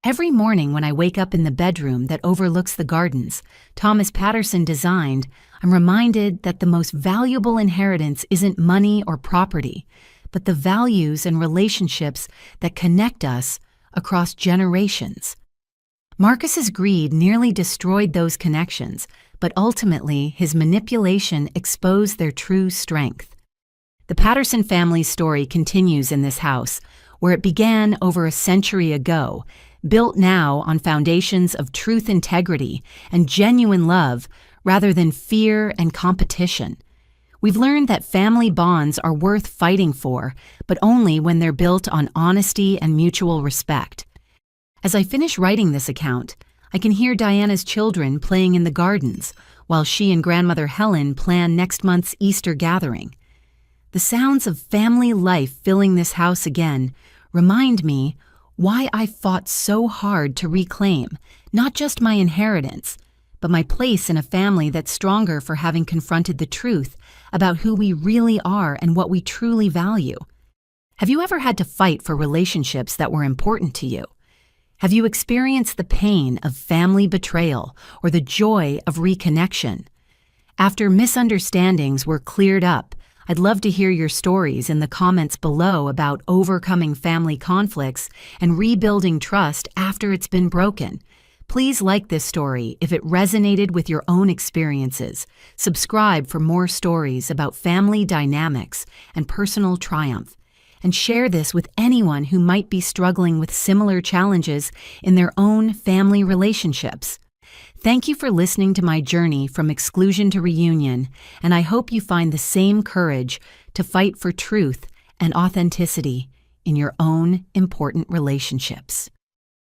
Every morning when I wake up in the bedroom that overlooks the gardens Thomas Patterson designed, I'm reminded that the most valuable inheritance isn't money or property, but the values and relationships that connect us across generations. Marcus's greed nearly destroyed those connections, but ultimately his manipulation exposed their true strength. The Patterson family's story continues in this house, where it began over a century ago, built now on foundations of truth, integrity, and genuine love rather than fear and competition. We've learned that family bonds are worth fighting for, but only when they're built on honesty and mutual respect. As I finish writing this account, I can hear Diana's children playing in the gardens, while she and Grandmother Helen plan next month's Easter gathering. The sounds of family life filling this house again remind me why I fought so hard to reclaim not just my inheritance, but my place in a family that's stronger for having confronted the truth about who we really are and what we truly value. Have you ever had to fight for relationships that were important to you? Have you experienced the pain of family betrayal or the joy of reconnection? After misunderstandings were cleared up, I'd love to hear your stories in the comments below about overcoming family conflicts and rebuilding trust after it's been broken. Please like this story if it resonated with your own experiences. Subscribe for more stories about family dynamics and personal triumph. And share this with anyone who might be struggling with similar challenges in their own family relationships. Thank you for listening to my journey from exclusion to reunion, and I hope you find the same courage to fight for truth and authenticity in your own important relationships.